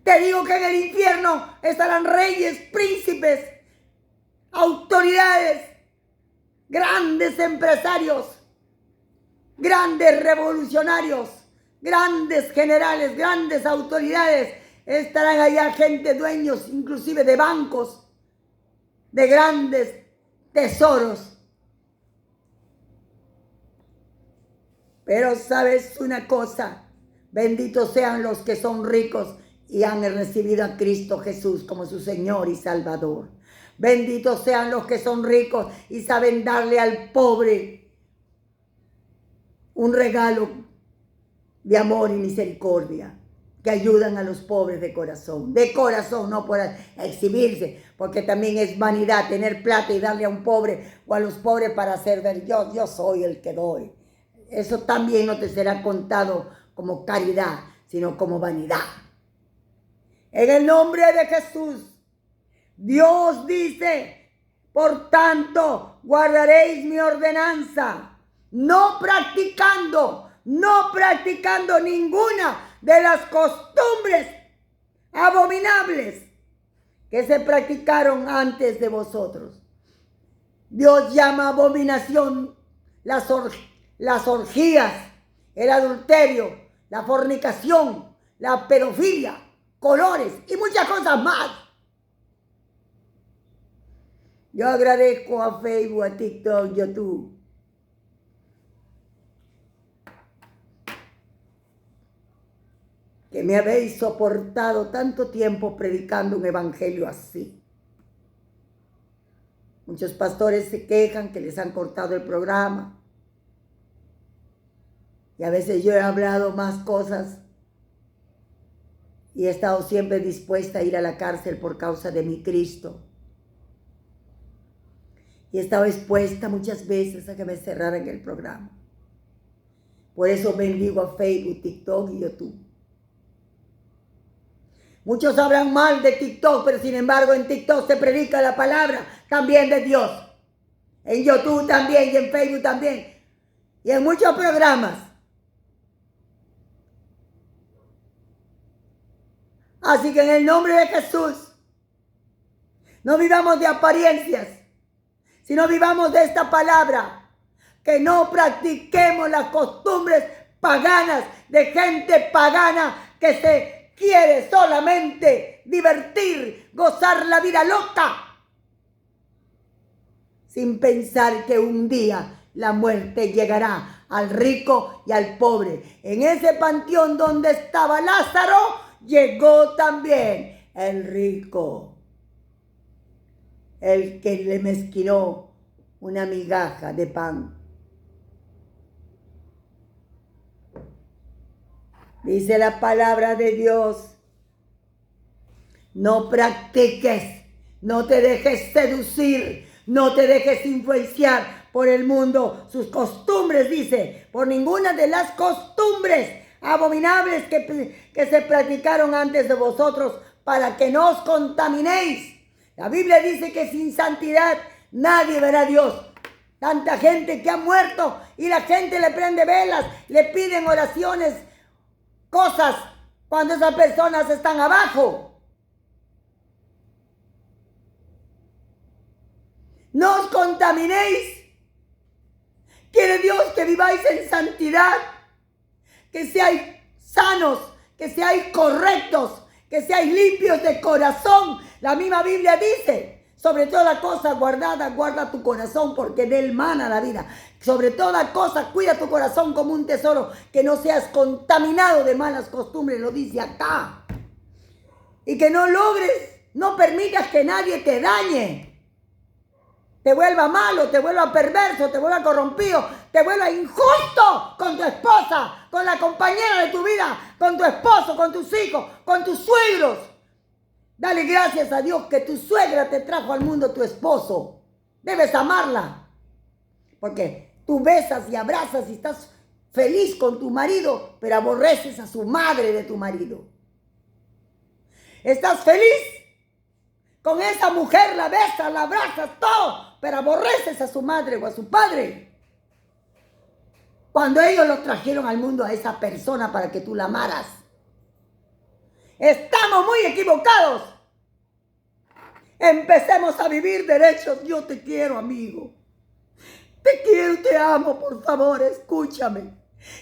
te digo que en el infierno estarán reyes, príncipes, autoridades, grandes empresarios, grandes revolucionarios, grandes generales, grandes autoridades. Estarán allá gente, dueños inclusive de bancos, de grandes tesoros. Pero sabes una cosa, benditos sean los que son ricos y han recibido a Cristo Jesús como su Señor y Salvador. Benditos sean los que son ricos y saben darle al pobre un regalo de amor y misericordia, que ayudan a los pobres de corazón, no por exhibirse, porque también es vanidad tener plata y darle a un pobre o a los pobres para hacer ver yo soy el que doy. Eso también no te será contado como caridad, sino como vanidad. En el nombre de Jesús, Dios dice: por tanto, guardaréis mi ordenanza, no practicando ninguna de las costumbres abominables que se practicaron antes de vosotros. Dios llama abominación las orgías, el adulterio, la fornicación, la pedofilia, colores y muchas cosas más. Yo agradezco a Facebook, a TikTok, YouTube, que me habéis soportado tanto tiempo predicando un evangelio así. Muchos pastores se quejan que les han cortado el programa. Y a veces yo he hablado más cosas y he estado siempre dispuesta a ir a la cárcel por causa de mi Cristo. Y he estado expuesta muchas veces a que me cerraran el programa. Por eso bendigo a Facebook, TikTok y YouTube. Muchos hablan mal de TikTok, pero sin embargo en TikTok se predica la palabra también de Dios. En YouTube también y en Facebook también. Y en muchos programas. Así que en el nombre de Jesús, no vivamos de apariencias, sino vivamos de esta palabra. Que no practiquemos las costumbres paganas de gente pagana que se quiere solamente divertir, gozar la vida loca, sin pensar que un día la muerte llegará al rico y al pobre. En ese panteón donde estaba Lázaro, llegó también el rico, el que le mezquinó una migaja de pan. Dice la palabra de Dios, no practiques, no te dejes seducir, no te dejes influenciar por el mundo, sus costumbres, dice, por ninguna de las costumbres abominables que se practicaron antes de vosotros, para que no os contaminéis. La Biblia dice que sin santidad nadie verá a Dios. Tanta gente que ha muerto y la gente le prende velas, le piden oraciones, cosas, cuando esas personas están abajo. No os contaminéis. Quiere Dios que viváis en santidad, que seáis sanos, que seáis correctos, que seáis limpios de corazón. La misma Biblia dice, sobre toda cosa guardada, guarda tu corazón, porque de él mana la vida. Sobre toda cosa, cuida tu corazón como un tesoro, que no seas contaminado de malas costumbres, lo dice acá. Y que no logres, no permitas que nadie te dañe, te vuelva malo, te vuelva perverso, te vuelva corrompido, te vuelva injusto con tu esposa, con la compañera de tu vida, con tu esposo, con tus hijos, con tus suegros. Dale gracias a Dios que tu suegra te trajo al mundo tu esposo. Debes amarla, porque tú besas y abrazas y estás feliz con tu marido, pero aborreces a su madre de tu marido. Estás feliz con esa mujer, la besas, la abrazas, todo, pero aborreces a su madre o a su padre. Cuando ellos lo trajeron al mundo a esa persona para que tú la amaras. Estamos muy equivocados. Empecemos a vivir derechos. Yo te quiero, amigo. Te quiero, te amo, por favor, escúchame.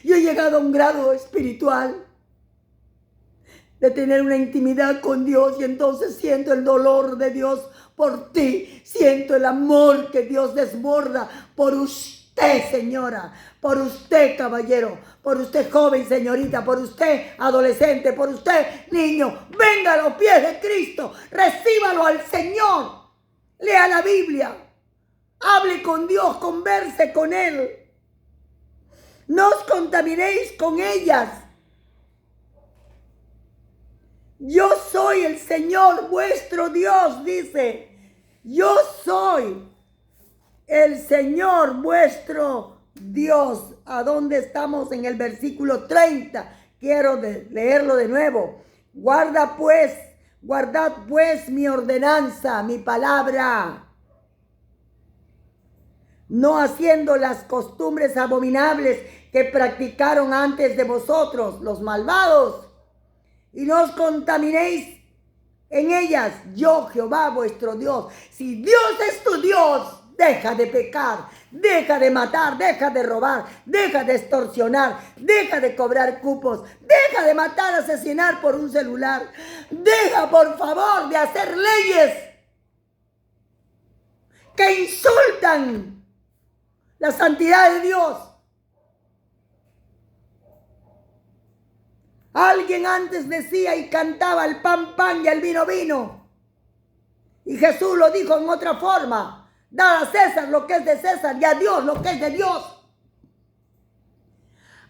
Yo he llegado a un grado espiritual de tener una intimidad con Dios y entonces siento el dolor de Dios por ti. Siento el amor que Dios desborda por usted, señora, por usted, caballero, por usted, joven, señorita, por usted, adolescente, por usted, niño. Venga a los pies de Cristo, recíbalo al Señor, lea la Biblia, hable con Dios, converse con Él. No os contaminéis con ellas. Yo soy el Señor vuestro Dios, dice. Yo soy el Señor vuestro Dios. ¿A dónde estamos? En el versículo 30. Quiero leerlo de nuevo. Guardad pues mi ordenanza, mi palabra, no haciendo las costumbres abominables que practicaron antes de vosotros los malvados, y no os contaminéis en ellas. Yo, Jehová, vuestro Dios. Si Dios es tu Dios, deja de pecar, deja de matar, deja de robar, deja de extorsionar, deja de cobrar cupos, deja de matar, asesinar por un celular. Deja, por favor, de hacer leyes que insultan la santidad de Dios. Alguien antes decía y cantaba el pan, pan y el vino, vino. Y Jesús lo dijo en otra forma. Dar a César lo que es de César y a Dios lo que es de Dios.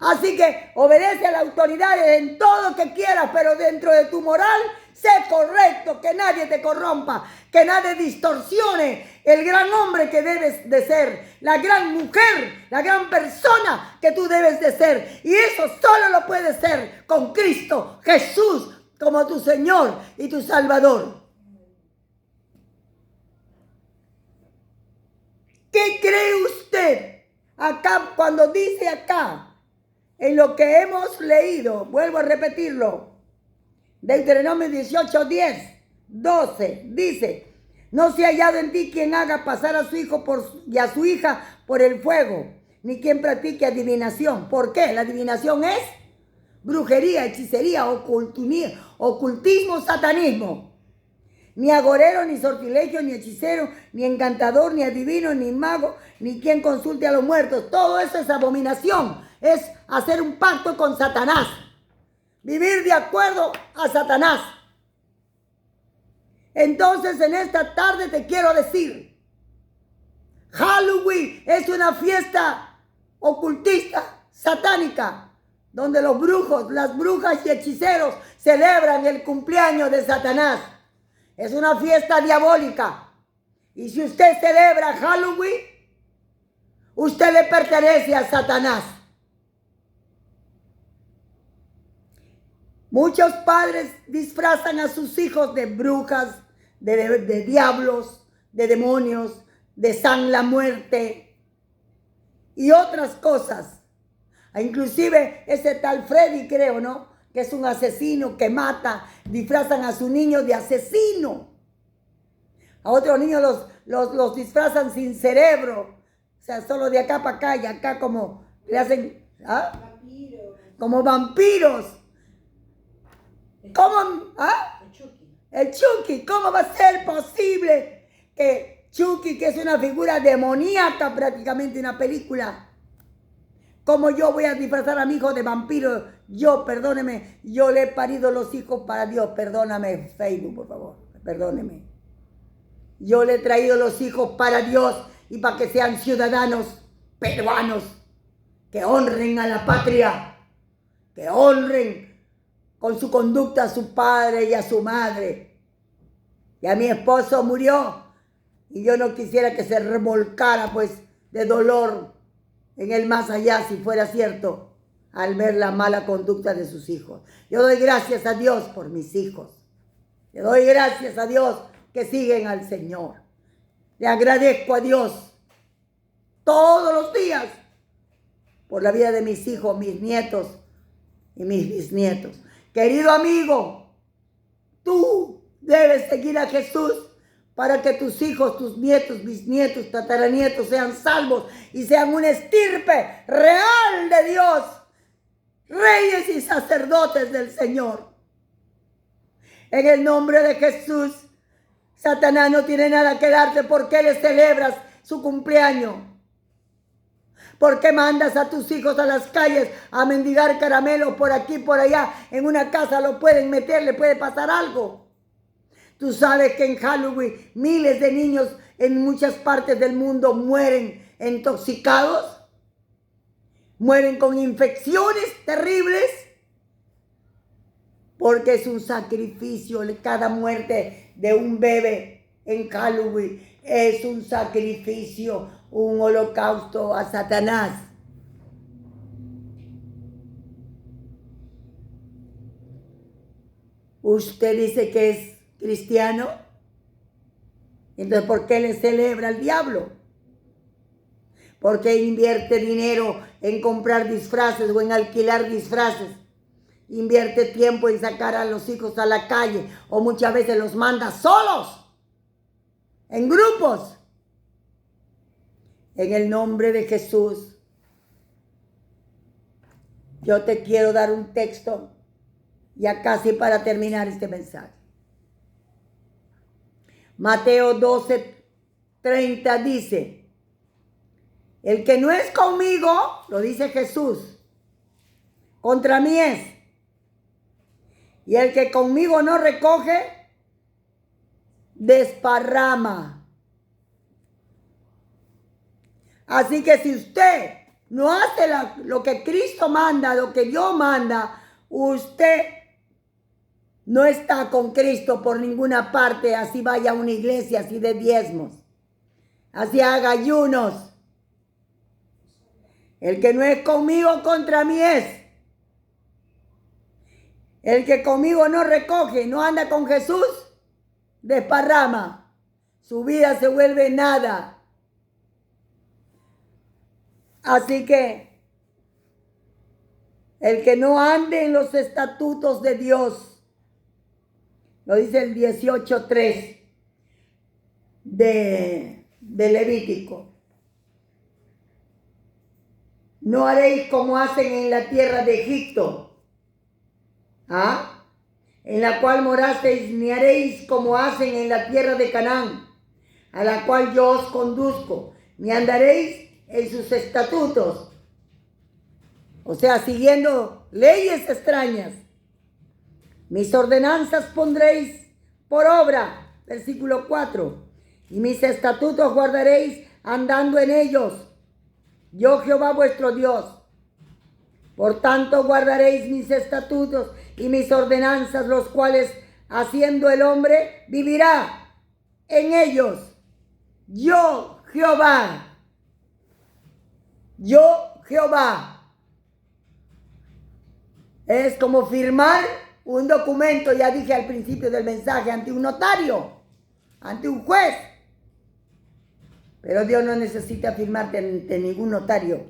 Así que obedece a las autoridades en todo lo que quieras, pero dentro de tu moral, sé correcto, que nadie te corrompa, que nadie distorsione el gran hombre que debes de ser, la gran mujer, la gran persona que tú debes de ser. Y eso solo lo puedes ser con Cristo Jesús como tu Señor y tu Salvador. ¿Qué cree usted acá cuando dice acá? En lo que hemos leído, vuelvo a repetirlo, Deuteronomio 18, 10, 12, dice, no se ha hallado en ti quien haga pasar a su hijo y a su hija por el fuego, ni quien practique adivinación. ¿Por qué? La adivinación es brujería, hechicería, ocultismo, satanismo. Ni agorero, ni sortilegio, ni hechicero, ni encantador, ni adivino, ni mago, ni quien consulte a los muertos. Todo eso es abominación. Es hacer un pacto con Satanás. Vivir de acuerdo a Satanás. Entonces en esta tarde te quiero decir, Halloween es una fiesta ocultista, satánica, donde los brujos, las brujas y hechiceros celebran el cumpleaños de Satanás. Es una fiesta diabólica. Y si usted celebra Halloween, usted le pertenece a Satanás. Muchos padres disfrazan a sus hijos de brujas, de diablos, de demonios, de San la muerte y otras cosas. Inclusive ese tal Freddy, creo, ¿no?, que es un asesino que mata, disfrazan a sus niños de asesino. A otros niños los disfrazan sin cerebro, o sea, solo de acá para acá y acá como le hacen, ¿ah? Vampiro. Como vampiros. ¿Cómo? ¿Ah? El Chucky. ¿Cómo va a ser posible que Chucky, que es una figura demoníaca, prácticamente una película, cómo yo voy a disfrazar a mi hijo de vampiro? Yo, perdóneme, yo le he parido los hijos para Dios. Perdóname, Facebook, por favor. Perdóneme. Yo le he traído los hijos para Dios y para que sean ciudadanos peruanos, que honren a la patria, que honren con su conducta a su padre y a su madre. Ya mi esposo murió y yo no quisiera que se remolcara pues de dolor en el más allá, si fuera cierto, al ver la mala conducta de sus hijos. Yo doy gracias a Dios por mis hijos. Le doy gracias a Dios que siguen al Señor. Le agradezco a Dios todos los días por la vida de mis hijos, mis nietos y mis bisnietos. Querido amigo, tú debes seguir a Jesús para que tus hijos, tus nietos, bisnietos, tataranietos sean salvos y sean una estirpe real de Dios, reyes y sacerdotes del Señor. En el nombre de Jesús, Satanás no tiene nada que darte. ¿Por qué le celebras su cumpleaños? ¿Por qué mandas a tus hijos a las calles a mendigar caramelos por aquí, por allá? En una casa lo pueden meter, le puede pasar algo. Tú sabes que en Halloween miles de niños en muchas partes del mundo mueren intoxicados, mueren con infecciones terribles, porque es un sacrificio. Cada muerte de un bebé en Halloween es un sacrificio, un holocausto a Satanás. Usted dice que es cristiano, entonces ¿por qué le celebra al diablo? ¿Por qué invierte dinero en comprar disfraces o en alquilar disfraces? Invierte tiempo en sacar a los hijos a la calle, o muchas veces los manda solos, en grupos. En el nombre de Jesús, yo te quiero dar un texto, ya casi para terminar este mensaje. Mateo 12:30 dice, el que no es conmigo, lo dice Jesús, contra mí es. Y el que conmigo no recoge, desparrama. Así que si usted no hace lo que Cristo manda, lo que Dios manda, usted no está con Cristo por ninguna parte. Así vaya a una iglesia, así de diezmos, así haga ayunos. El que no es conmigo, contra mí es. El que conmigo no recoge, no anda con Jesús, desparrama. Su vida se vuelve nada. Así que el que no ande en los estatutos de Dios, lo dice el 18:3 de Levítico. No haréis como hacen en la tierra de Egipto, en la cual morasteis, ni haréis como hacen en la tierra de Canaán, a la cual yo os conduzco, ni andaréis en sus estatutos. O sea, siguiendo leyes extrañas. Mis ordenanzas pondréis por obra, versículo 4, y mis estatutos guardaréis andando en ellos. Yo Jehová vuestro Dios. Por tanto guardaréis mis estatutos y mis ordenanzas, los cuales haciendo el hombre vivirá en ellos. Yo Jehová. Yo Jehová. Es como firmar un documento, ya dije al principio del mensaje, ante un notario, ante un juez. Pero Dios no necesita firmarte ante ningún notario,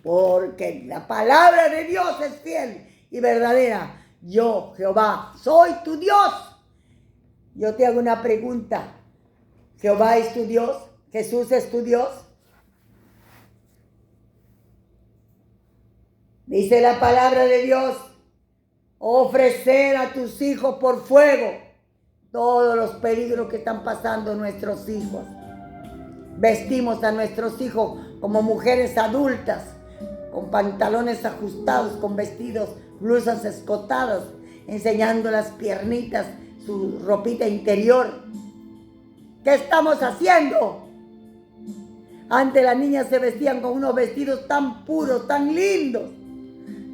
porque la palabra de Dios es fiel y verdadera. Yo, Jehová, soy tu Dios. Yo te hago una pregunta. ¿Jehová es tu Dios? ¿Jesús es tu Dios? Dice la palabra de Dios, ofrecer a tus hijos por fuego todos los peligros que están pasando nuestros hijos. Vestimos a nuestros hijos como mujeres adultas, con pantalones ajustados, con vestidos, blusas escotadas, enseñando las piernitas, su ropita interior. ¿Qué estamos haciendo? Antes las niñas se vestían con unos vestidos tan puros, tan lindos,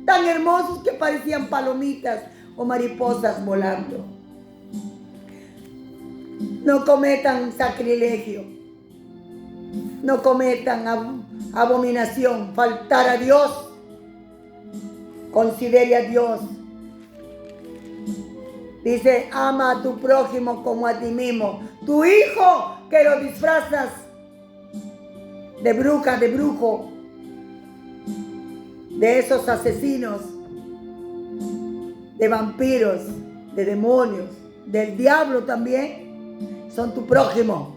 tan hermosos que parecían palomitas o mariposas volando. No cometan sacrilegio. No cometan abominación, faltar a Dios. Considere a Dios. Dice, ama a tu prójimo como a ti mismo. Tu hijo que lo disfrazas de bruja, de brujo, de esos asesinos, de vampiros, de demonios, del diablo también, son tu prójimo.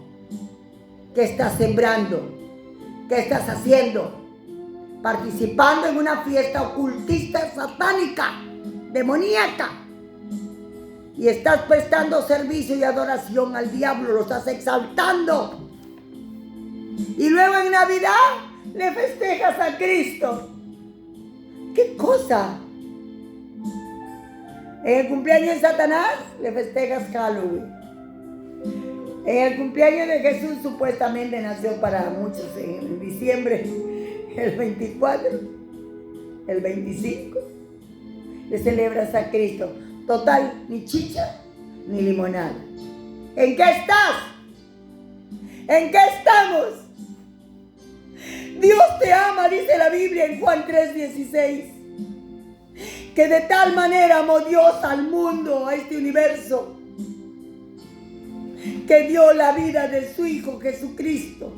¿Qué estás sembrando? ¿Qué estás haciendo? Participando en una fiesta ocultista, satánica, demoníaca. Y estás prestando servicio y adoración al diablo, lo estás exaltando. Y luego en Navidad le festejas a Cristo. ¿Qué cosa? En el cumpleaños de Satanás le festejas Halloween. En el cumpleaños de Jesús supuestamente nació para muchos en diciembre, el 24, el 25, le celebras a Cristo. Total, ni chicha ni limonada. ¿En qué estás? ¿En qué estamos? Dios te ama, dice la Biblia en Juan 3:16, que de tal manera amó Dios al mundo, a este universo, que dio la vida de su Hijo Jesucristo,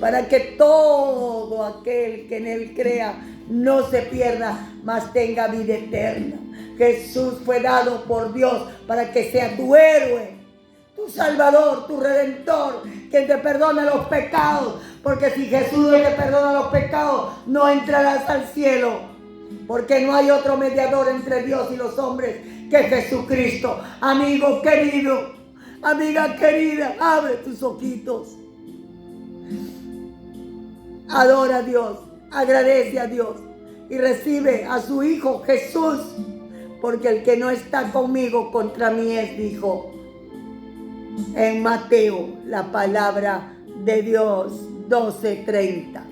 para que todo aquel que en Él crea no se pierda, mas tenga vida eterna. Jesús fue dado por Dios para que sea tu héroe, tu Salvador, tu Redentor, quien te perdona los pecados, porque si Jesús no te perdona los pecados, no entrarás al cielo, porque no hay otro mediador entre Dios y los hombres que Jesucristo. Amigo querido, amiga querida, abre tus ojitos. Adora a Dios, agradece a Dios y recibe a su Hijo Jesús, porque el que no está conmigo contra mí es, dijo en Mateo, la palabra de Dios. 12:30.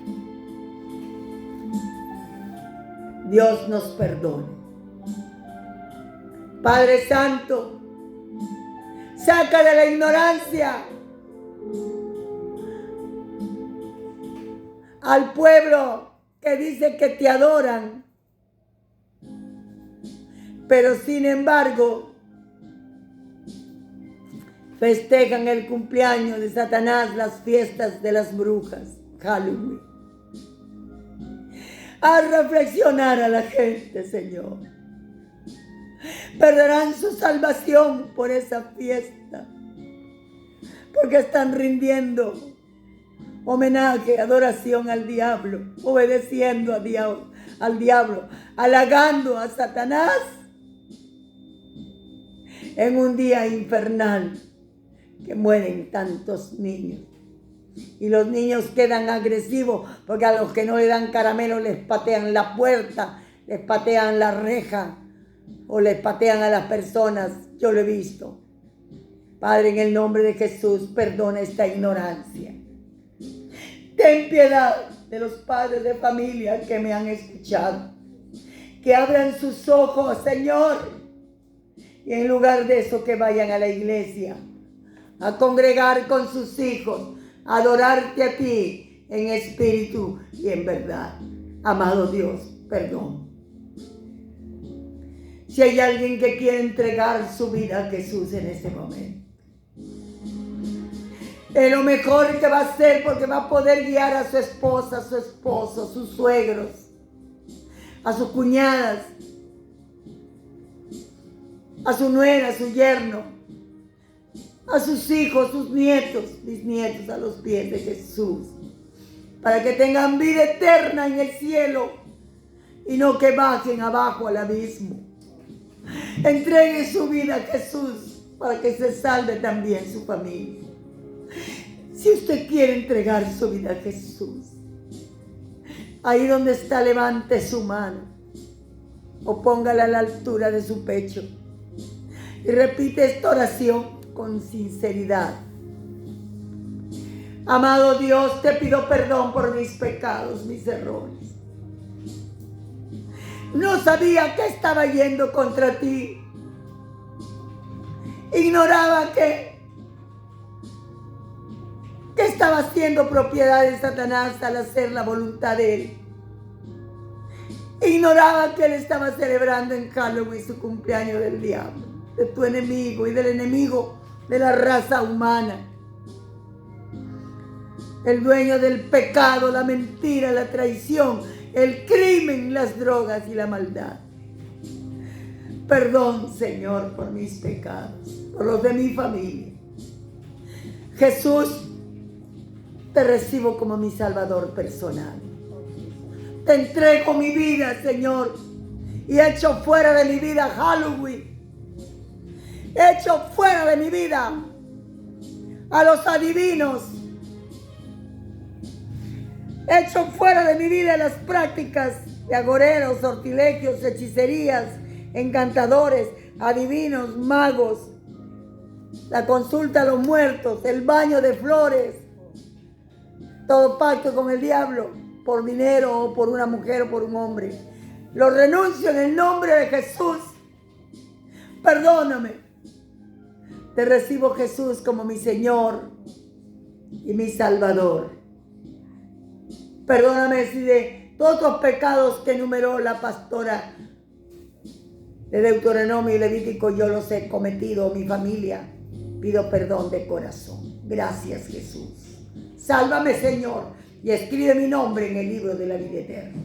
Dios nos perdone. Padre Santo, saca de la ignorancia al pueblo que dice que te adoran, pero sin embargo festejan el cumpleaños de Satanás, las fiestas de las brujas, Halloween. Haz reflexionar a la gente, Señor. Perderán su salvación por esa fiesta, porque están rindiendo homenaje, adoración al diablo, obedeciendo al diablo, halagando a Satanás en un día infernal que mueren tantos niños. Y los niños quedan agresivos porque a los que no le dan caramelo les patean la puerta, les patean la reja o les patean a las personas. Yo lo he visto. Padre, en el nombre de Jesús, perdona esta ignorancia. Ten piedad de los padres de familia que me han escuchado. Que abran sus ojos, Señor. Y en lugar de eso, que vayan a la iglesia a congregar con sus hijos, a adorarte a ti en espíritu y en verdad. Amado Dios, perdón. Si hay alguien que quiere entregar su vida a Jesús en este momento, es lo mejor que va a hacer, porque va a poder guiar a su esposa, a su esposo, a sus suegros, a sus cuñadas, a su nuera, a su yerno, a sus hijos, sus nietos, bisnietos, a los pies de Jesús, para que tengan vida eterna en el cielo y no que bajen abajo al abismo. Entregue su vida a Jesús para que se salve también su familia. Si usted quiere entregar su vida a Jesús, ahí donde está, levante su mano o póngala a la altura de su pecho y repite esta oración con sinceridad. Amado Dios, te pido perdón por mis pecados, mis errores. No sabía que estaba yendo contra ti. Ignoraba que estaba haciendo propiedad de Satanás al hacer la voluntad de él. Ignoraba que él estaba celebrando en Halloween su cumpleaños del diablo, de tu enemigo y del enemigo de la raza humana. El dueño del pecado, la mentira, la traición, el crimen, las drogas y la maldad. Perdón, Señor, por mis pecados, por los de mi familia. Jesús, te recibo como mi Salvador personal. Te entrego mi vida, Señor, y echo fuera de mi vida Halloween. Echo fuera de mi vida a los adivinos. Echo fuera de mi vida las prácticas de agoreros, sortilegios, hechicerías, encantadores, adivinos, magos, la consulta a los muertos, el baño de flores, todo pacto con el diablo por dinero o por una mujer o por un hombre. Lo renuncio en el nombre de Jesús. Perdóname. Te recibo, Jesús, como mi Señor y mi Salvador. Perdóname si de todos los pecados que enumeró la pastora de Deuteronomio y Levítico yo los he cometido, mi familia. Pido perdón de corazón. Gracias, Jesús. Sálvame, Señor, y escribe mi nombre en el libro de la vida eterna.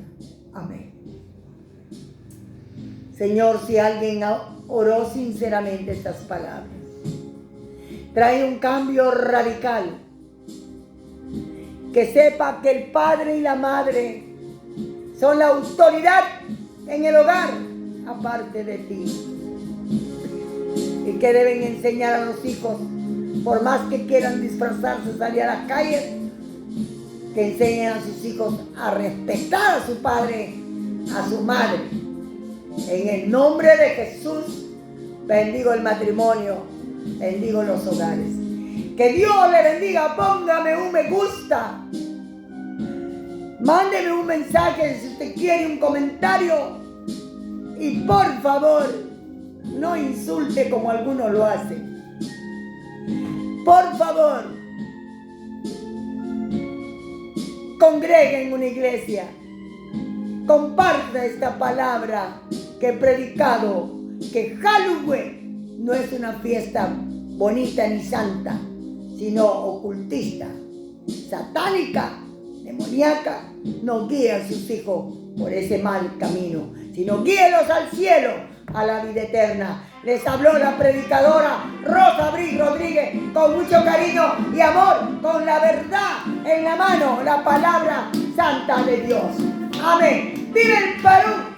Amén. Señor, si alguien oró sinceramente estas palabras, trae un cambio radical. Que sepa que el padre y la madre son la autoridad en el hogar, aparte de ti. Y que deben enseñar a los hijos, por más que quieran disfrazarse, salir a las calles, que enseñen a sus hijos a respetar a su padre, a su madre. En el nombre de Jesús, bendigo el matrimonio, bendigo los hogares. Que Dios le bendiga, póngame un me gusta Mándeme un mensaje si usted quiere, un comentario. Y por favor, no insulte como algunos lo hacen. Por favor, congregue en una iglesia. Comparta esta palabra que he predicado, que Halloween no es una fiesta bonita ni santa, sino ocultista, satánica, demoníaca. No guíe a sus hijos por ese mal camino, sino guíelos al cielo, a la vida eterna. Les habló la predicadora Rosa Brig Rodríguez con mucho cariño y amor, con la verdad en la mano, la palabra santa de Dios. Amén. ¡Viva el Perú!